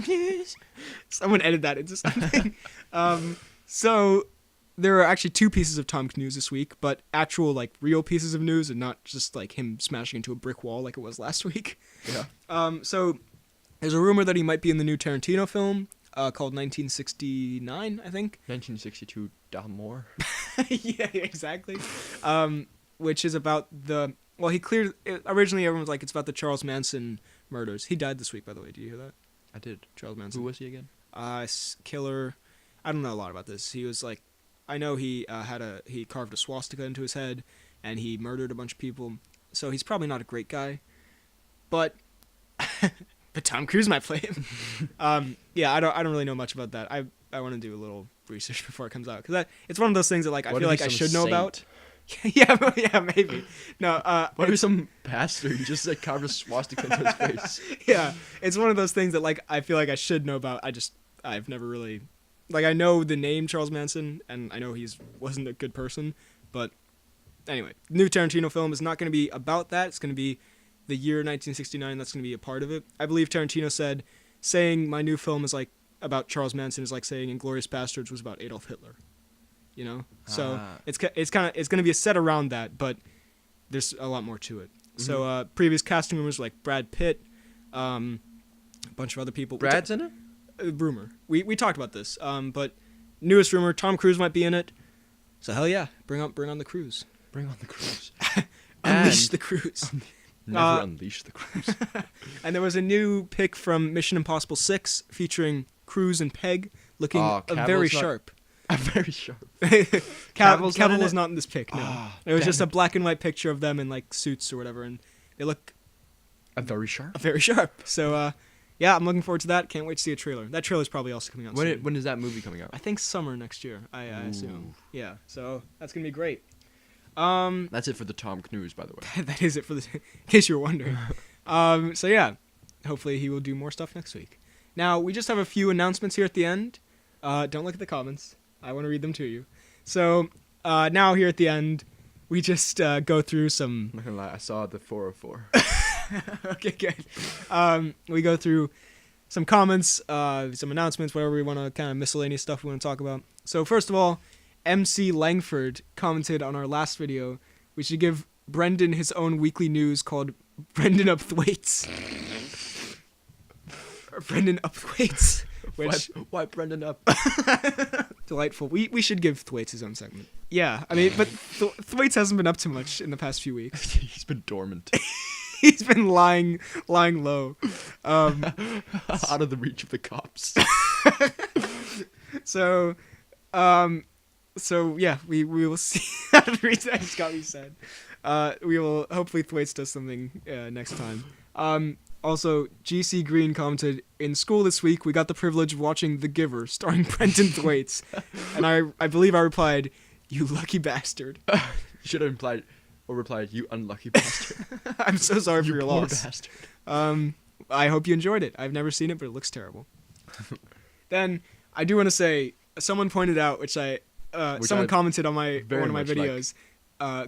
Cruise. Someone edit that into something. So there are actually 2 pieces of Tom Cruise this week, but actual like real pieces of news, and not just like him smashing into a brick wall like it was last week. Yeah. So. There's a rumor that he might be in the new Tarantino film called 1969, I think. 1962 Dalmore. Yeah, exactly. Which is about he cleared... Originally, everyone was like, it's about the Charles Manson murders. He died this week, by the way. Did you hear that? I did. Charles Manson. Who was he again? Killer. I don't know a lot about this. He was like... I know he he carved a swastika into his head, and he murdered a bunch of people. So he's probably not a great guy. But... but Tom Cruise might play him. Yeah, I don't really know much about that. I want to do a little research before it comes out because it's one of those things that like I feel like I should know about. Yeah, maybe. No, what if some pastor just like carved a swastika into his face? Yeah, it's one of those things that like I feel like I should know about. I've never really, like, I know the name Charles Manson and I know wasn't a good person, but anyway, new Tarantino film is not going to be about that. It's going to be the year 1969. That's going to be a part of it. I believe Tarantino said, saying my new film is like about Charles Manson is like saying Inglourious Basterds was about Adolf Hitler. You know, so it's going to be a set around that, but there's a lot more to it. Mm-hmm. So previous casting rumors like Brad Pitt, a bunch of other people. Brad's in it. Rumor. We talked about this, but newest rumor: Tom Cruise might be in it. So hell yeah, bring on the cruise. Bring on the cruise. Unleash the cruise. Never unleash the cruise. And there was a new pic from Mission Impossible 6 featuring Cruise and Peg looking very sharp. Very sharp. Cavill was not in this pic. No, it was just a black and white picture of them in like suits or whatever, and they look very sharp. Very sharp. So yeah, I'm looking forward to that. Can't wait to see a trailer. That trailer's probably also coming out soon. When is that movie coming out? I think summer next year. I assume. Yeah. So that's gonna be great. That's it for the Tom Cruise, by the way. That is it for in case you were wondering. So yeah, hopefully he will do more stuff next week. Now we just have a few announcements here at the end. Don't look at the comments. I want to read them to you. So now here at the end, we just go through some. I'm not gonna lie, I saw the 404. Okay, good. We go through some comments, some announcements, whatever we want to kind of miscellaneous stuff we want to talk about. So first of all, MC Langford commented on our last video. We should give Brendan his own weekly news called Brendan Up Thwaites. Or Brendan Up Thwaites. Which why Brendan Up? Delightful. We should give Thwaites his own segment. Yeah, I mean, but Thwaites hasn't been up to much in the past few weeks. He's been dormant. He's been lying low, out of the reach of the cops. So yeah, we will see. Out of the reach, that just got me sad. We will hopefully Thwaites does something next time. Also, GC Green commented, in school this week, we got the privilege of watching The Giver, starring Brendan Thwaites. And I believe I replied, you lucky bastard. You should have replied, you unlucky bastard. I'm so sorry for your poor loss. Bastard. I hope you enjoyed it. I've never seen it, but it looks terrible. Then, I do want to say, someone pointed out, someone commented on one of my videos,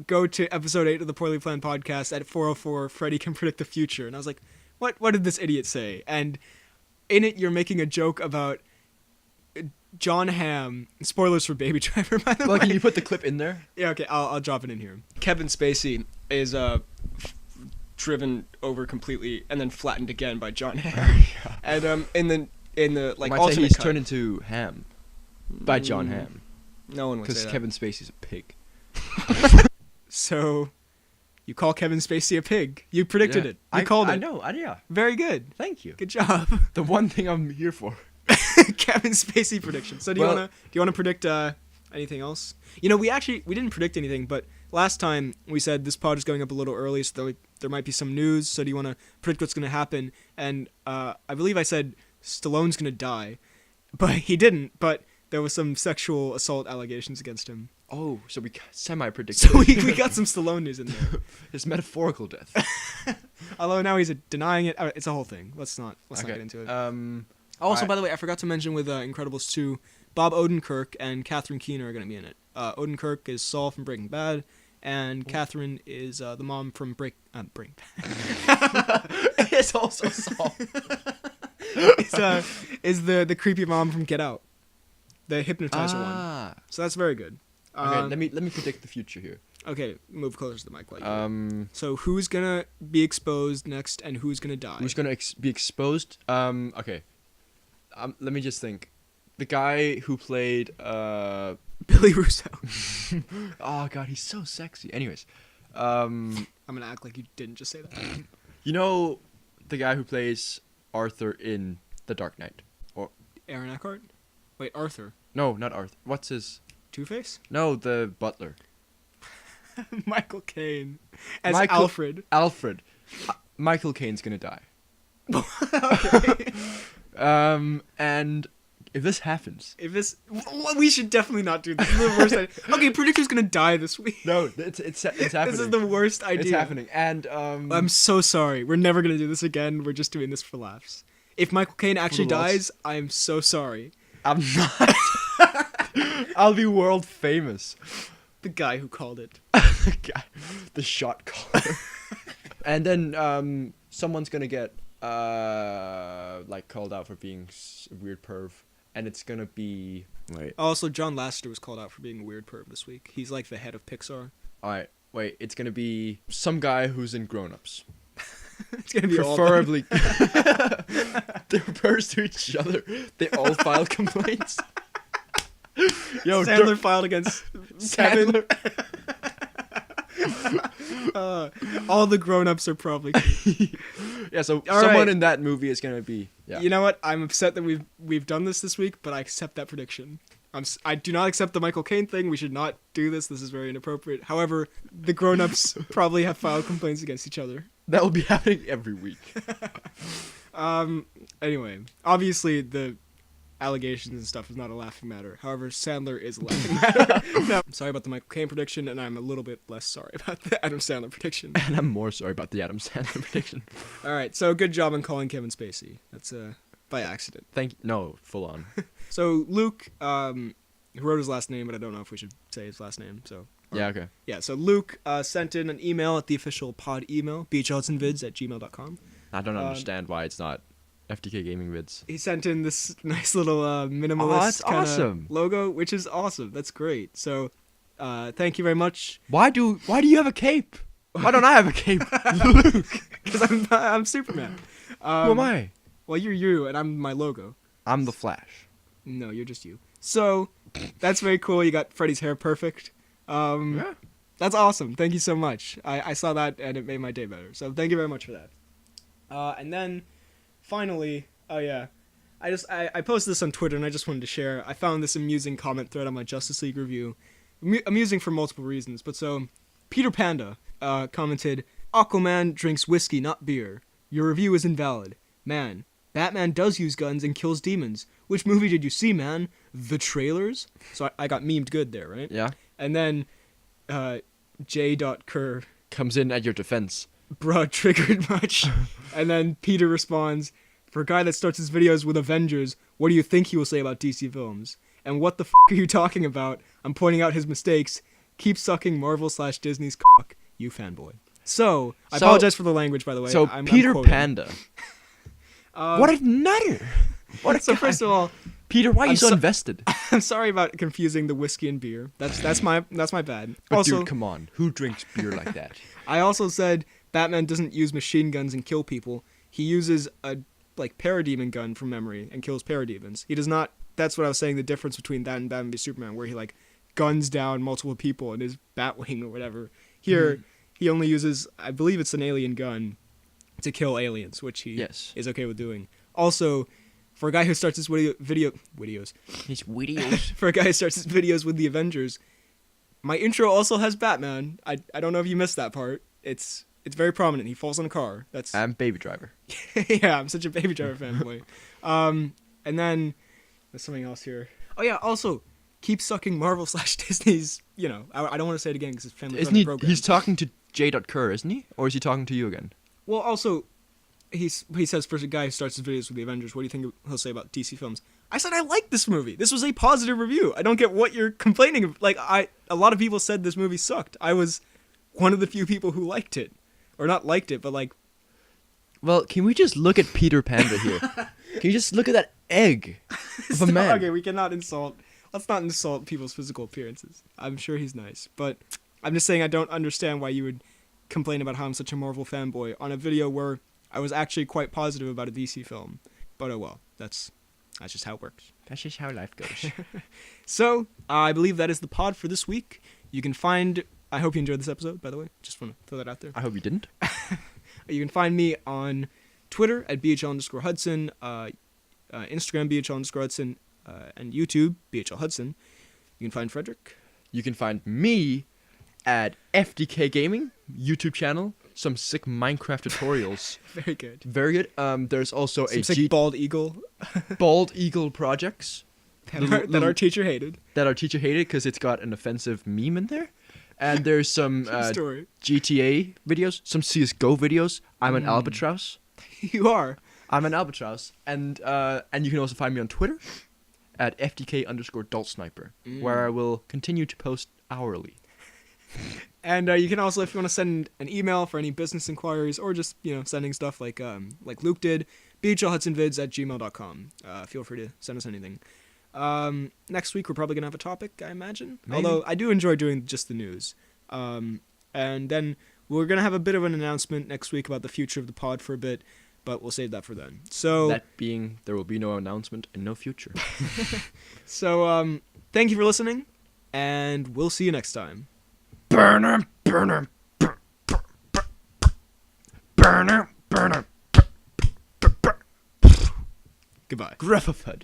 go to episode 8 of the Poorly Planned Podcast at 4:04, Freddy can predict the future. And I was like, what did this idiot say? And in it, you're making a joke about John Hamm. Spoilers for Baby Driver, by the way. Well, can you put the clip in there? Yeah, okay, I'll drop it in here. Kevin Spacey is driven over completely and then flattened again by John Hamm. And in the like alternate alternate he's cut, turned into Ham by John Hamm. No one would say that. Because Kevin Spacey's a pig. So, you call Kevin Spacey a pig. You predicted it. You called it. I know. Yeah. Very good. Thank you. Good job. The one thing I'm here for. Kevin Spacey prediction. So do you want to predict anything else? You know, we didn't predict anything, but last time we said this pod is going up a little early, so there might be some news. So do you want to predict what's going to happen? And I believe I said Stallone's going to die, but he didn't. But there was some sexual assault allegations against him. Oh, so we semi-predicted. So we got some Stallone news in there. His metaphorical death. Although now he's denying it. It's a whole thing. Let's not get into it. By the way, I forgot to mention with Incredibles 2, Bob Odenkirk and Catherine Keener are going to be in it. Odenkirk is Saul from Breaking Bad, and Catherine is the mom from Breaking Bad. It's also Saul. is the creepy mom from Get Out, the hypnotizer one. So that's very good. Okay, let me predict the future here. Okay, move closer to the mic. So who's gonna be exposed next, and who's gonna die? Who's gonna be exposed? Okay. Let me just think. The guy who played Billy Russo. Oh God, he's so sexy. Anyways, I'm gonna act like you didn't just say that. You know, the guy who plays Arthur in The Dark Knight, or Aaron Eckhart? Wait, Arthur? No, not Arthur. What's his? Two-Face? No, the butler. Michael Caine as Alfred. Alfred. Michael Caine's gonna die. Okay. And if this happens, we should definitely not do this. This is the worst idea. Okay, predictor's gonna die this week. no, it's happening. This is the worst idea. It's happening, and I'm so sorry. We're never gonna do this again. We're just doing this for laughs. If Michael Caine actually dies, I'm so sorry. I'm not. I'll be world famous. The guy who called it. The shot caller. And then someone's gonna get like called out for being a weird perv, and it's gonna be Also, John Lasseter was called out for being a weird perv this week. He's like the head of Pixar. All right, wait. It's gonna be some guy who's in Grown Ups. It's gonna be preferably. They refers to each other. They all file complaints. Yo, Sandler filed against Sandler. All the grown-ups are probably Yeah, so all someone right. in that movie is gonna be. Yeah. You know what? I'm upset that we've done this week, but I accept that prediction. I do not accept the Michael Caine thing. We should not do this. This is very inappropriate. However, the grown-ups probably have filed complaints against each other. That will be happening every week. Anyway, obviously the allegations and stuff is not a laughing matter. However, Sandler is a laughing matter. No, I'm sorry about the Michael Caine prediction, and I'm a little bit less sorry about the Adam Sandler prediction. And I'm more sorry about the Adam Sandler prediction. All right, so good job on calling Kevin Spacey. That's by accident. No, full on. So Luke, who wrote his last name, but I don't know if we should say his last name. So Yeah, okay. yeah. So Luke sent in an email at the official pod email, bhhudsonvids@gmail.com. I don't understand why it's not FTK Gaming Vids. He sent in this nice little minimalist kind awesome. of logo, which is awesome. That's great. So thank you very much. Why do you have a cape? Why don't I have a cape? Luke. Because I'm Superman. Who am I? Well, you're you, and I'm my logo. I'm the Flash. No, you're just you. So that's very cool. You got Freddy's hair perfect. Yeah. That's awesome. Thank you so much. I saw that, and it made my day better. So thank you very much for that. And then, finally, oh yeah, I posted this on Twitter, and I just wanted to share. I found this amusing comment thread on my Justice League review. Amusing for multiple reasons, but so, Peter Panda commented, Aquaman drinks whiskey, not beer. Your review is invalid. Man, Batman does use guns and kills demons. Which movie did you see, man? The trailers? So I got memed good there, right? Yeah. And then, J.Kerr comes in at your defense. Bruh, triggered much. And then Peter responds, for a guy that starts his videos with Avengers, what do you think he will say about DC films? And what the f*** are you talking about? I'm pointing out his mistakes. Keep sucking Marvel/Disney's cock, you fanboy. So, I apologize for the language, by the way. So, I'm Peter quoting. Panda. What a nutter! What a So guy. first of all, Peter, why are you so invested? I'm sorry about confusing the whiskey and beer. That's my bad. But also, dude, come on. Who drinks beer like that? I also said Batman doesn't use machine guns and kill people. He uses a parademon gun from memory and kills parademons. He does not. That's what I was saying. The difference between that and Batman v Superman, where he guns down multiple people in his Batwing or whatever. Here, he only uses, I believe it's an alien gun, to kill aliens, which he is okay with doing. Also, for a guy who starts his videos. His videos. For a guy who starts his videos with the Avengers, my intro also has Batman. I don't know if you missed that part. It's very prominent. He falls on a car. I'm Baby Driver. Yeah, I'm such a Baby Driver fanboy. And then there's something else here. Oh yeah, also keep sucking Marvel/Disney's. I don't want to say it again because it's family-friendly program. He's talking to J.Kerr, isn't he? Or is he talking to you again? Well, also, he says for a guy who starts his videos with the Avengers, what do you think he'll say about DC films? I said I like this movie. This was a positive review. I don't get what you're complaining of. A lot of people said this movie sucked. I was one of the few people who liked it. Or not liked it, but Well, can we just look at Peter Panda here? Can you just look at that egg of a man? Okay, we cannot insult. Let's not insult people's physical appearances. I'm sure he's nice, but I'm just saying I don't understand why you would complain about how I'm such a Marvel fanboy on a video where I was actually quite positive about a DC film. But oh well, that's just how it works. That's just how life goes. So, I believe that is the pod for this week. You can find... I hope you enjoyed this episode, by the way. Just want to throw that out there. I hope you didn't. You can find me on Twitter at BHL_Hudson, Instagram BHL_Hudson, and YouTube BHL Hudson. You can find Frederick. You can find me at FDK Gaming, YouTube channel. some sick Minecraft tutorials. Very good. Very good. There's also Some a sick bald eagle bald eagle projects that our teacher hated. that our teacher hated because it's got an offensive meme in there. And there's some Story. GTA videos, some CS:GO videos. I'm an albatross. You are. I'm an albatross, and you can also find me on Twitter at FTK_DaltSniper, where I will continue to post hourly. And you can also, if you want to send an email for any business inquiries or just sending stuff like Luke did, bhlhudsonvids@gmail.com. Feel free to send us anything. Next week we're probably gonna have a topic, I imagine. Maybe. Although I do enjoy doing just the news. And then we're gonna have a bit of an announcement next week about the future of the pod for a bit, but we'll save that for then. So that being, there will be no announcement and no future. So thank you for listening, and we'll see you next time. Burner. Goodbye. Gruffafud.